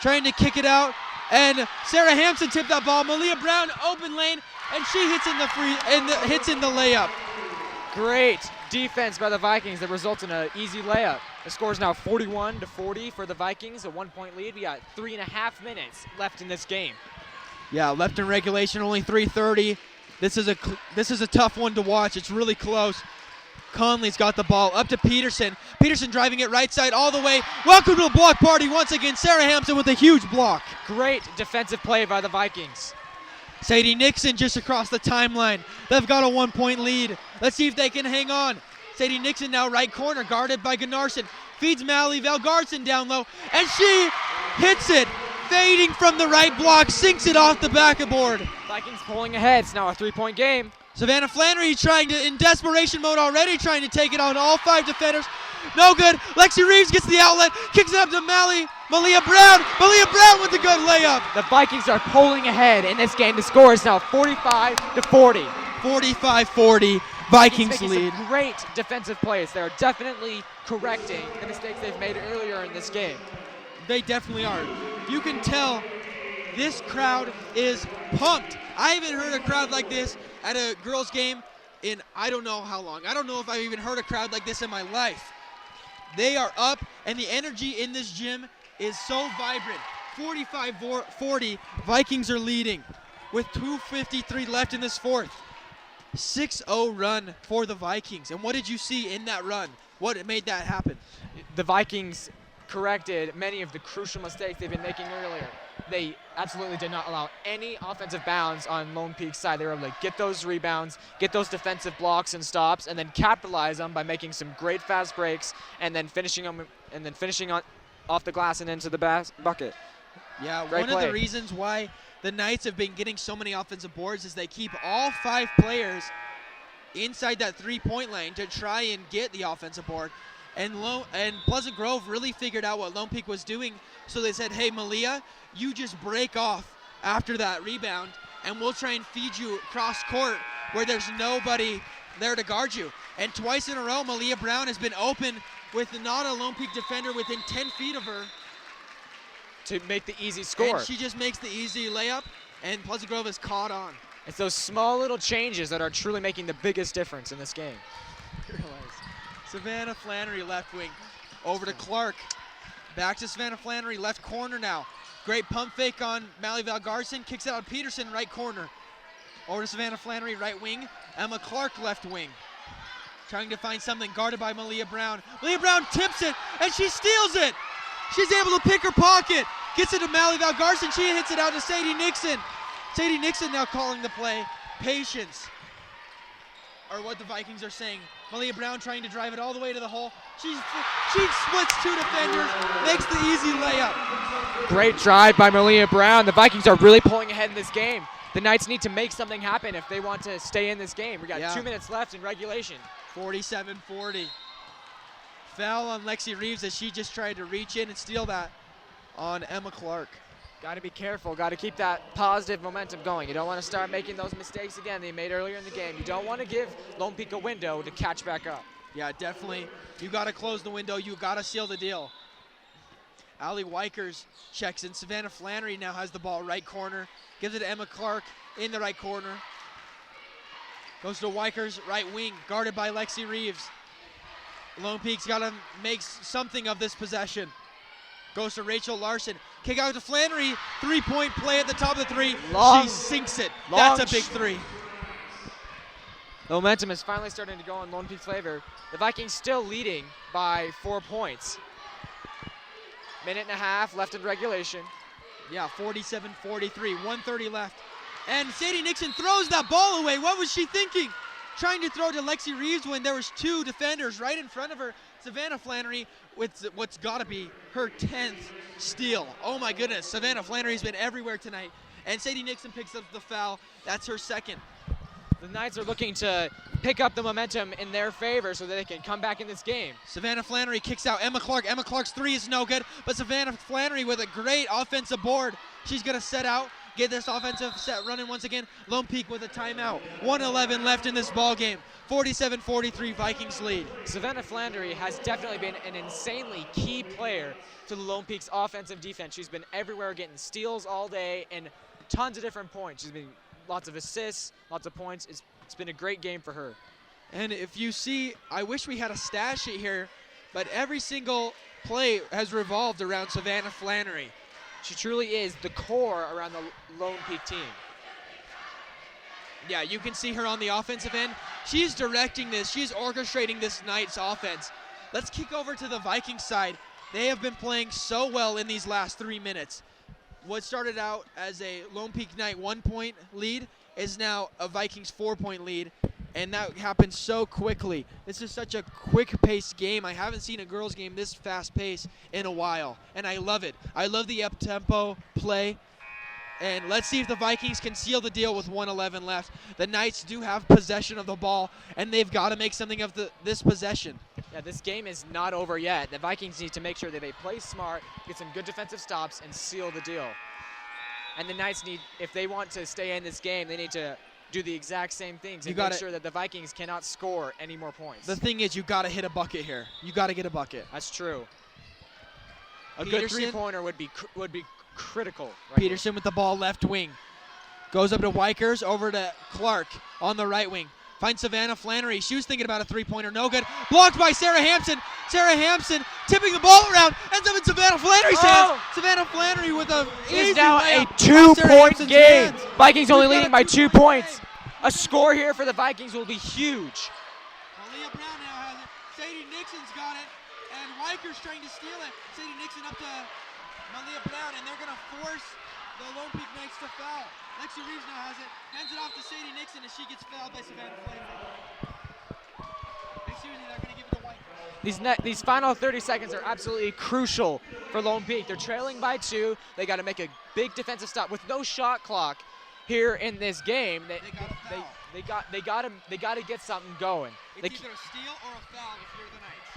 Trying to kick it out, and Sarah Hampson tipped that ball. Malia Brown, open lane, and she hits in the layup. Great defense by the Vikings that results in an easy layup. The score is now 41-40 for the Vikings, a 1-point lead. We got 3.5 minutes left in this game. Yeah, left in regulation, only 3:30. This is a tough one to watch. It's really close. Conley's got the ball up to Peterson. Peterson driving it right side all the way. Welcome to the block party once again. Sarah Hampson with a huge block. Great defensive play by the Vikings. Sadie Nixon just across the timeline. They've got a 1-point lead. Let's see if they can hang on. Sadie Nixon now right corner, guarded by Gunnarsson. Feeds Mallie Valgaardson down low, and she hits it. Fading from the right block, sinks it off the backboard. Vikings pulling ahead. It's now a 3-point game. Savannah Flannery trying to, in desperation mode already, trying to take it on all 5 defenders. No good. Lexi Reeves gets the outlet, kicks it up to Malia Brown. Malia Brown with the good layup. The Vikings are pulling ahead in this game. The score is now 45-40. 45-40. Vikings lead. Some great defensive plays. They're definitely correcting the mistakes they've made earlier in this game. They definitely are. You can tell This crowd is pumped. I haven't heard a crowd like this at a girls' game in I don't know how long. I don't know if I've even heard a crowd like this in my life. They are up, and the energy in this gym is so vibrant. 45-40, Vikings are leading with 2:53 left in this fourth. 6-0 run for the Vikings. And what did you see in that run? What made that happen? The Vikings corrected many of the crucial mistakes they've been making earlier. They absolutely did not allow any offensive bounds on Lone Peak's side. They were able to get those rebounds, get those defensive blocks and stops, and then capitalize them by making some great fast breaks and then finishing on off the glass and into the bucket. Yeah, Great one play. of the reasons why the Knights have been getting so many offensive boards is they keep all 5 players inside that 3-point lane to try and get the offensive board. And Pleasant Grove really figured out what Lone Peak was doing, so they said, hey, Malia, you just break off after that rebound, and we'll try and feed you cross court where there's nobody there to guard you. And twice in a row, Malia Brown has been open with not a Lone Peak defender within 10 feet of her. To make the easy score. And she just makes the easy layup, and Pleasant Grove is caught on. It's those small little changes that are truly making the biggest difference in this game. Savannah Flannery left wing. Over to Clark. Back to Savannah Flannery, left corner now. Great pump fake on Mally Valgarson. Kicks it out Peterson, right corner. Over to Savannah Flannery, right wing. Emma Clark, left wing. Trying to find something, guarded by Malia Brown. Malia Brown tips it, and she steals it. She's able to pick her pocket. Gets it to Mally Valgarson. She hits it out to Sadie Nixon. Sadie Nixon now calling the play. Patience. Or what the Vikings are saying. Malia Brown trying to drive it all the way to the hole. She splits 2 defenders, makes the easy layup. Great drive by Malia Brown. The Vikings are really pulling ahead in this game. The Knights need to make something happen if they want to stay in this game. We got 2 minutes left in regulation. 47-40. Foul on Lexi Reeves as she just tried to reach in and steal that on Emma Clark. Got to be careful. Got to keep that positive momentum going. You don't want to start making those mistakes again they made earlier in the game. You don't want to give Lone Peak a window to catch back up. Yeah, definitely. You got to close the window. You got to seal the deal. Allie Wykers checks in. Savannah Flannery now has the ball right corner. Gives it to Emma Clark in the right corner. Goes to Wykers, right wing, guarded by Lexi Reeves. Lone Peak's got to make something of this possession. Goes to Rachel Larson. Kick out to Flannery. 3-point play at the top of the 3. Long. She sinks it. Long. That's a big 3. The momentum is finally starting to go in Lone Peak's favor. The Vikings still leading by 4 points. Minute and a half left in regulation. Yeah, 47-43, 1:30 left. And Sadie Nixon throws that ball away. What was she thinking? Trying to throw to Lexi Reeves when there was 2 defenders right in front of her. Savannah Flannery with what's got to be her 10th steal. Oh my goodness, Savannah Flannery's been everywhere tonight. And Sadie Nixon picks up the foul. That's her 2nd. The Knights are looking to pick up the momentum in their favor so that they can come back in this game. Savannah Flannery kicks out Emma Clark. Emma Clark's 3 is no good, but Savannah Flannery with a great offensive board. She's going to set out, get this offensive set running once again. Lone Peak with a timeout. 1:11 left in this ball game. 47-43 Vikings lead. Savannah Flannery has definitely been an insanely key player to the Lone Peak's offensive defense. She's been everywhere getting steals all day and tons of different points. She's been lots of assists, lots of points. It's been a great game for her. And if you see, I wish we had a stat sheet here, but every single play has revolved around Savannah Flannery. She truly is the core around the Lone Peak team. Yeah, you can see her on the offensive end. She's directing this. She's orchestrating this Knights offense. Let's kick over to the Vikings side. They have been playing so well in these last 3 minutes. What started out as a Lone Peak Knight 1-point lead is now a Vikings 4-point lead, and that happened so quickly. This is such a quick-paced game. I haven't seen a girls' game this fast-paced in a while, and I love it. I love the up-tempo play, and let's see if the Vikings can seal the deal with 1:11 left. The Knights do have possession of the ball, and they've got to make something of this possession. Yeah, this game is not over yet. The Vikings need to make sure that they play smart, get some good defensive stops, and seal the deal. And the Knights need, if they want to stay in this game, they need to do the exact same things and make sure that the Vikings cannot score any more points. The thing is, you got to hit a bucket here. You got to get a bucket. That's true. A Peterson. good three-pointer would be critical. Right Peterson with the ball left wing. Goes up to Wykers, over to Clark on the right wing. Finds Savannah Flannery. She was thinking about a three-pointer. No good. Blocked by Sarah Hampson. Sarah Hampson tipping the ball around. Ends up in Savannah Flannery's hands. Savannah Flannery with a It is easy now a layup off Sarah 2-point Hampson's game. hands. Vikings only We've got leading a by 2 points. game. A score here for the Vikings will be huge. Malia Brown now has it. Sadie Nixon's got it. And Wykers trying to steal it. Sadie Nixon up to Malia Brown. And they're going to force the Lone Peak Knights to foul. Lexi Reeves now has it. Hands it off to Sadie Nixon as she gets fouled by Savannah Flannery. Excuse me, they're going to give it to Wykers. These final 30 seconds are absolutely crucial for Lone Peak. They're trailing by 2. They got to make a big defensive stop with no shot clock here in this game. They got a foul. They got to get something going. It's either a steal or a foul if you're the Knights.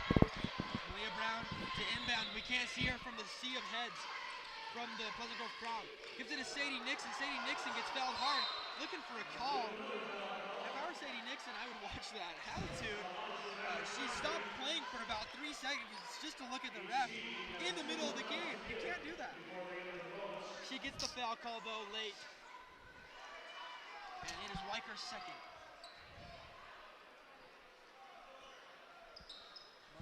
Malia Brown to inbound. We can't see her from the sea of heads from the Pleasant Grove crowd. Gives it to Sadie Nixon. Sadie Nixon gets fouled hard. Looking for a call. If I were Sadie Nixon, I would watch that attitude. She stopped playing for about 3 seconds just to look at the ref in the middle of the game. You can't do that. She gets the foul call, though, late. And it is Wykers' second.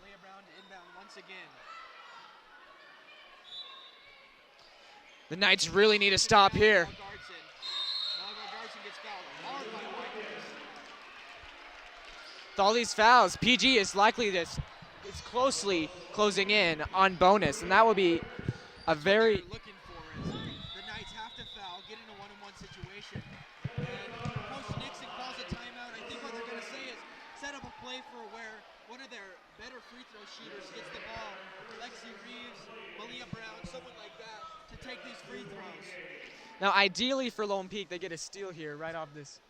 Malia Brown to inbound once again. The Knights really need to stop here. Malaga Garson gets fouled hard by Wykers. With all these fouls, PG is likely is closely closing in on bonus, and that would be a very What they're looking for is the Knights have to foul, get in a one-on-one situation, and Coach Nixon calls a timeout. I think what they're going to say is set up a play for where one of their better free throw shooters gets the ball. Lexi Reeves, Malia Brown, someone like that to take these free throws. Now, ideally for Lone Peak, they get a steal here right off this.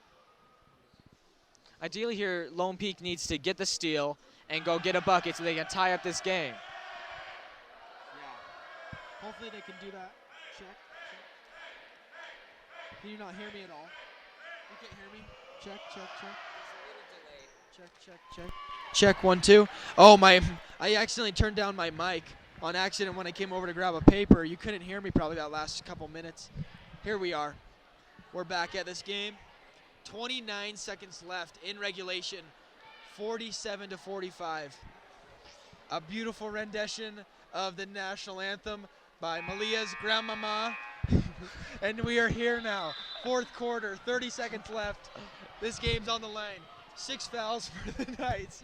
Ideally here, Lone Peak needs to get the steal and go get a bucket so they can tie up this game. Yeah. Hopefully they can do that. Check. Can you not hear me at all? You can't hear me? Check. Check 1 2. Oh, I accidentally turned down my mic on accident when I came over to grab a paper. You couldn't hear me probably that last couple minutes. Here we are. We're back at this game. 29 seconds left in regulation. 47-45. A beautiful rendition of the national anthem by Malia's grandmama. And we are here now. Fourth quarter, 30 seconds left. This game's on the line. 6 fouls for the Knights.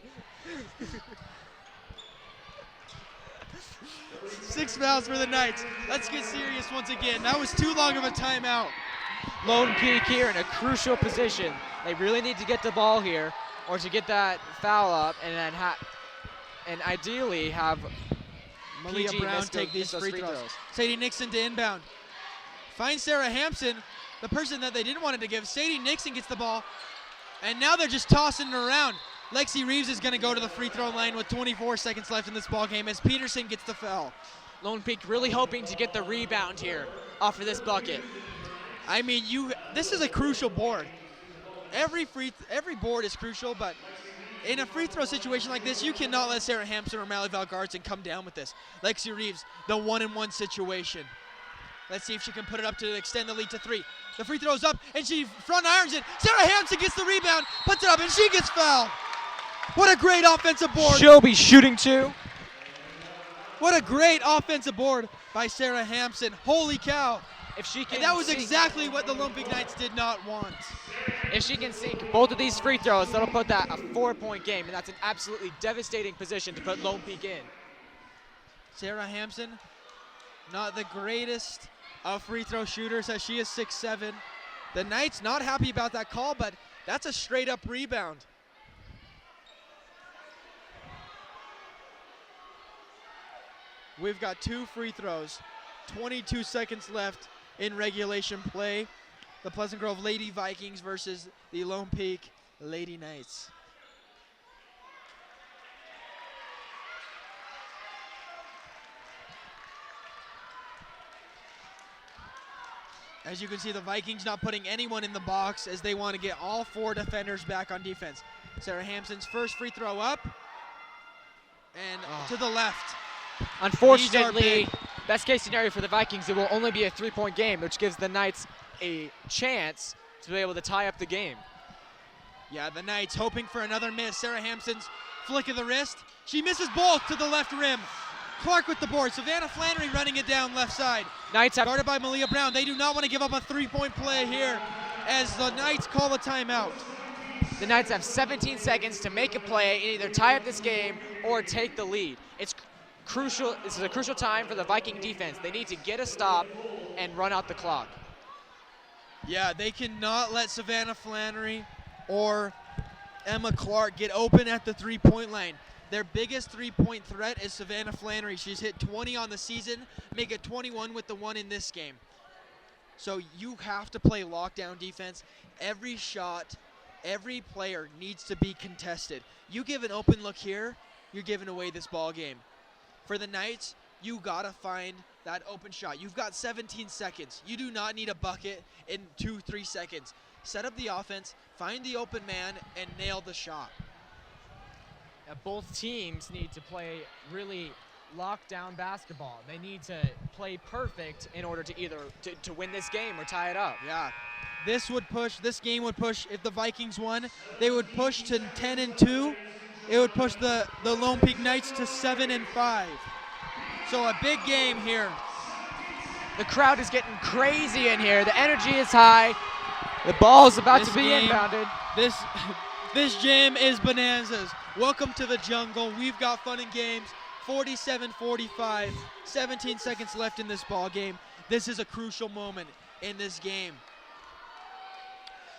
6 fouls for the Knights. Let's get serious once again. That was too long of a timeout. Lone Peak here in a crucial position. They really need to get the ball here or to get that foul up and then ideally have Malia PG Brown miss take these those free throws. Sadie Nixon to inbound. Finds Sarah Hampson, the person that they didn't want it to give. Sadie Nixon gets the ball, and now they're just tossing it around. Lexi Reeves is going to go to the free throw line with 24 seconds left in this ball game as Peterson gets the foul. Lone Peak really hoping to get the rebound here off of this bucket. I mean, this is a crucial board. Every board is crucial, but in a free throw situation like this, you cannot let Sarah Hampson or Mally Valgaardson come down with this. Lexi Reeves, the 1-on-1 situation. Let's see if she can put it up to extend the lead to 3. The free throw's up, and she front irons it. Sarah Hampson gets the rebound, puts it up, and she gets fouled. What a great offensive board. She'll be shooting too. What a great offensive board by Sarah Hampson. Holy cow. If she can And that was sink- exactly what the Lone Peak Knights did not want. If she can sink both of these free throws, that'll put that a 4-point game, and that's an absolutely devastating position to put Lone Peak in. Sarah Hampson, not the greatest of free throw shooters as she is 6'7". The Knights not happy about that call, but that's a straight up rebound. We've got 2 free throws, 22 seconds left in regulation play. The Pleasant Grove Lady Vikings versus the Lone Peak Lady Knights. As you can see, the Vikings not putting anyone in the box as they want to get all 4 defenders back on defense. Sarah Hampson's first free throw up and to the left. Unfortunately, best case scenario for the Vikings, it will only be a 3-point game, which gives the Knights a chance to be able to tie up the game. Yeah, the Knights hoping for another miss. Sarah Hampson's flick of the wrist. She misses both to the left rim. Clark with the board. Savannah Flannery running it down left side. Knights have Guarded by Malia Brown. They do not want to give up a 3-point play here as the Knights call a timeout. The Knights have 17 seconds to make a play and either tie up this game or take the lead. It's crucial. This is a crucial time for the Viking defense. They need to get a stop and run out the clock. Yeah, they cannot let Savannah Flannery or Emma Clark get open at the 3-point line. Their biggest 3-point threat is Savannah Flannery. She's hit 20 on the season, make it 21 with the one in this game. So you have to play lockdown defense. Every shot, every player needs to be contested. You give an open look here, you're giving away this ball game. For the Knights, you gotta find that open shot. You've got 17 seconds. You do not need a bucket in 2-3 seconds. Set up the offense, find the open man, and nail the shot. Both teams need to play really lockdown basketball. They need to play perfect in order to either to win this game or tie it up. Yeah. This game would push, if the Vikings won, they would push to 10-2. It would push the Lone Peak Knights to 7-5. So a big game here. The crowd is getting crazy in here. The energy is high. The ball is about to be inbounded. This gym is bananas. Welcome to the jungle. We've got fun and games. 47-45. 17 seconds left in this ball game. This is a crucial moment in this game.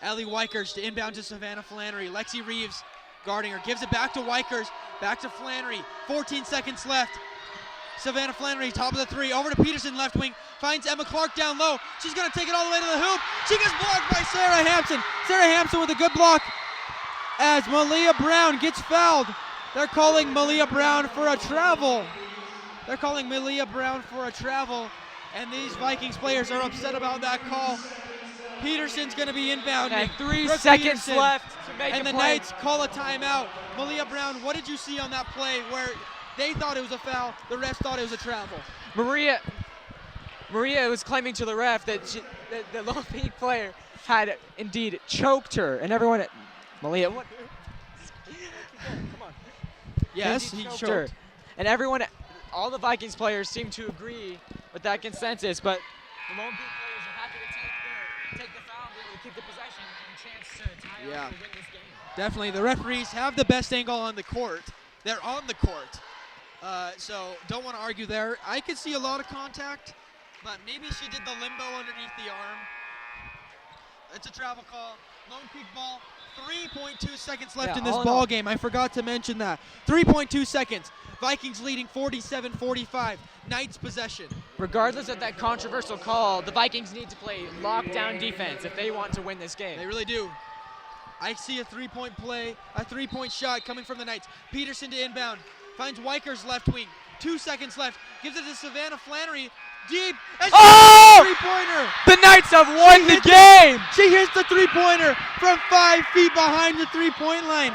Ellie Wykers to inbound to Savannah Flannery. Lexi Reeves guarding her. Gives it back to Wykers. Back to Flannery. 14 seconds left. Savannah Flannery, top of the three. Over to Peterson, left wing. Finds Emma Clark down low. She's going to take it all the way to the hoop. She gets blocked by Sarah Hampson. Sarah Hampson with a good block as Malia Brown gets fouled. They're calling Malia Brown for a travel. And these Vikings players are upset about that call. Peterson's going to be inbounding. And 3 Brooke seconds Peterson. left to make And a the play. Knights call a timeout. Malia Brown, what did you see on that play where they thought it was a foul, the refs thought it was a travel? Maria was claiming to the ref that the Lone Peak player had indeed choked her, and everyone Malia, what? Come on. Yes, he her. choked. And everyone, all the Vikings players seem to agree with that consensus, but the Lone Peak players are happy to take the foul, be able to keep the possession and chance to tie up and win this game. Definitely, the referees have the best angle on the court. They're on the court. So don't want to argue there. I could see a lot of contact, but maybe she did the limbo underneath the arm. It's a travel call. Lone Peak ball. 3.2 seconds left in this ball game. I forgot to mention that. 3.2 seconds. Vikings leading 47-45. Knights possession. Regardless of that controversial call, the Vikings need to play lockdown defense if they want to win this game. They really do. I see a 3-point play, a 3-point shot coming from the Knights. Peterson to inbound. Finds Wykers left wing. 2 seconds left. Gives it to Savannah Flannery. Deep. And three-pointer. The Knights have won the game! She hits the three-pointer from 5 feet behind the three-point line.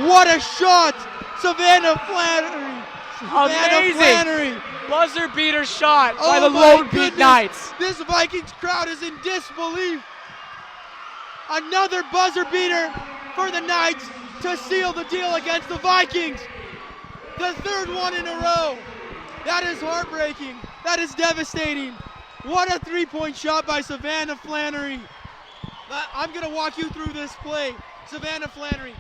What a shot. Savannah Flannery. Amazing. Flannery. Buzzer beater shot by the my Lone Peak goodness. Knights. This Vikings crowd is in disbelief. Another buzzer beater for the Knights to seal the deal against the Vikings. The third one in a row. That is heartbreaking. That is devastating. What a three-point shot by Savannah Flannery. I'm going to walk you through this play. Savannah Flannery.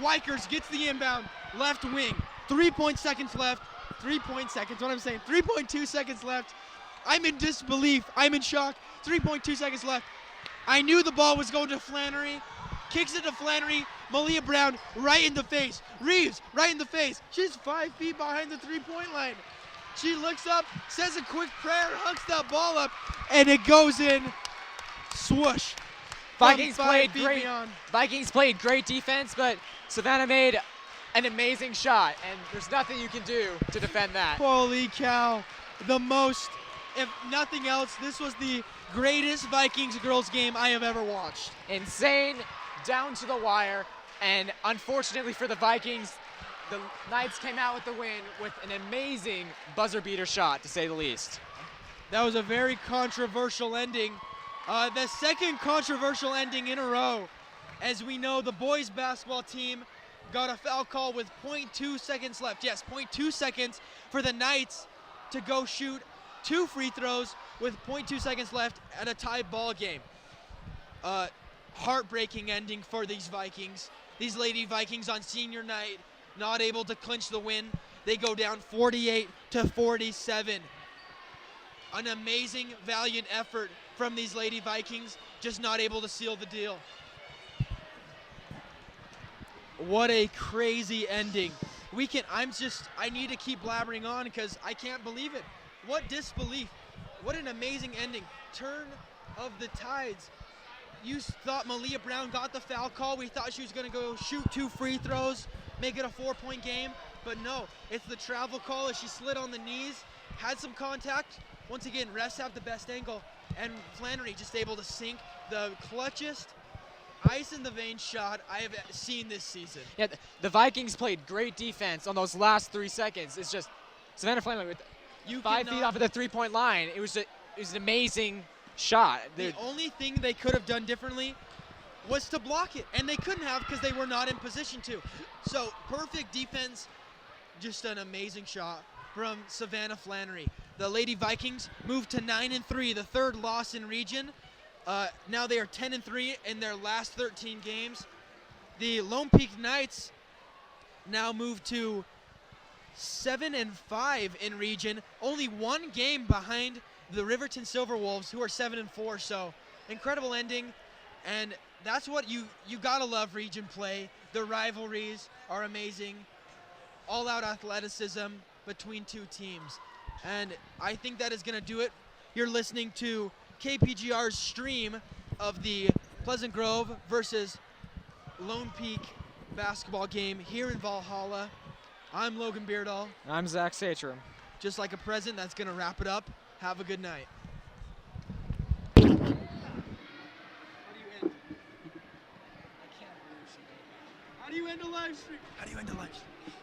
Wykers gets the inbound. Left wing. 3.2 seconds left. 3.2 seconds left. I'm in disbelief. I'm in shock. 3.2 seconds left. I knew the ball was going to Flannery. Kicks it to Flannery. Malia Brown right in the face. Reeves right in the face. She's 5 feet behind the three-point line. She looks up, says a quick prayer, hooks that ball up, and it goes in. Swoosh. Vikings played great defense, but Savannah made an amazing shot, and there's nothing you can do to defend that. Holy cow. If nothing else, this was the greatest Vikings girls game I have ever watched. Insane, down to the wire, and unfortunately for the Vikings, the Knights came out with the win with an amazing buzzer beater shot, to say the least. That was a very controversial ending. The second controversial ending in a row. As we know, the boys basketball team got a foul call with 0.2 seconds left. Yes, 0.2 seconds for the Knights to go shoot 2 free throws with 0.2 seconds left at a tie ball game. Heartbreaking ending for these Vikings. These Lady Vikings on senior night, not able to clinch the win. They go down 48-47. An amazing, valiant effort from these Lady Vikings, just not able to seal the deal. What a crazy ending. I need to keep blabbering on because I can't believe it. What disbelief. What an amazing ending. Turn of the tides. You thought Malia Brown got the foul call. We thought she was going to go shoot 2 free throws, make it a 4-point game. But no, it's the travel call as she slid on the knees, had some contact. Once again, refs have the best angle. And Flannery just able to sink the clutchest ice in the vein shot I have seen this season. Yeah, the Vikings played great defense on those last 3 seconds. It's just Savannah Flannery with 5 feet off of the 3-point line. It was an amazing shot. The only thing they could have done differently was to block it, and they couldn't have because they were not in position to. So perfect defense, just an amazing shot from Savannah Flannery. The Lady Vikings moved to 9-3, the 3rd loss in region. Now they are 10-3 in their last 13 games. The Lone Peak Knights now move to 7-5 in region, only 1 game behind the Riverton Silverwolves, who are 7-4. So incredible ending, and that's what you gotta love region play. The rivalries are amazing, all-out athleticism between 2 teams, and I think that is gonna do it. You're listening to KPGR's stream of the Pleasant Grove versus Lone Peak basketball game here in Valhalla. I'm Logan Beardall. I'm Zach Satrum. Just like a present, that's gonna wrap it up. Have a good night. How do you end? I can't believe she did that. How do you end a live stream? How do you end a live stream?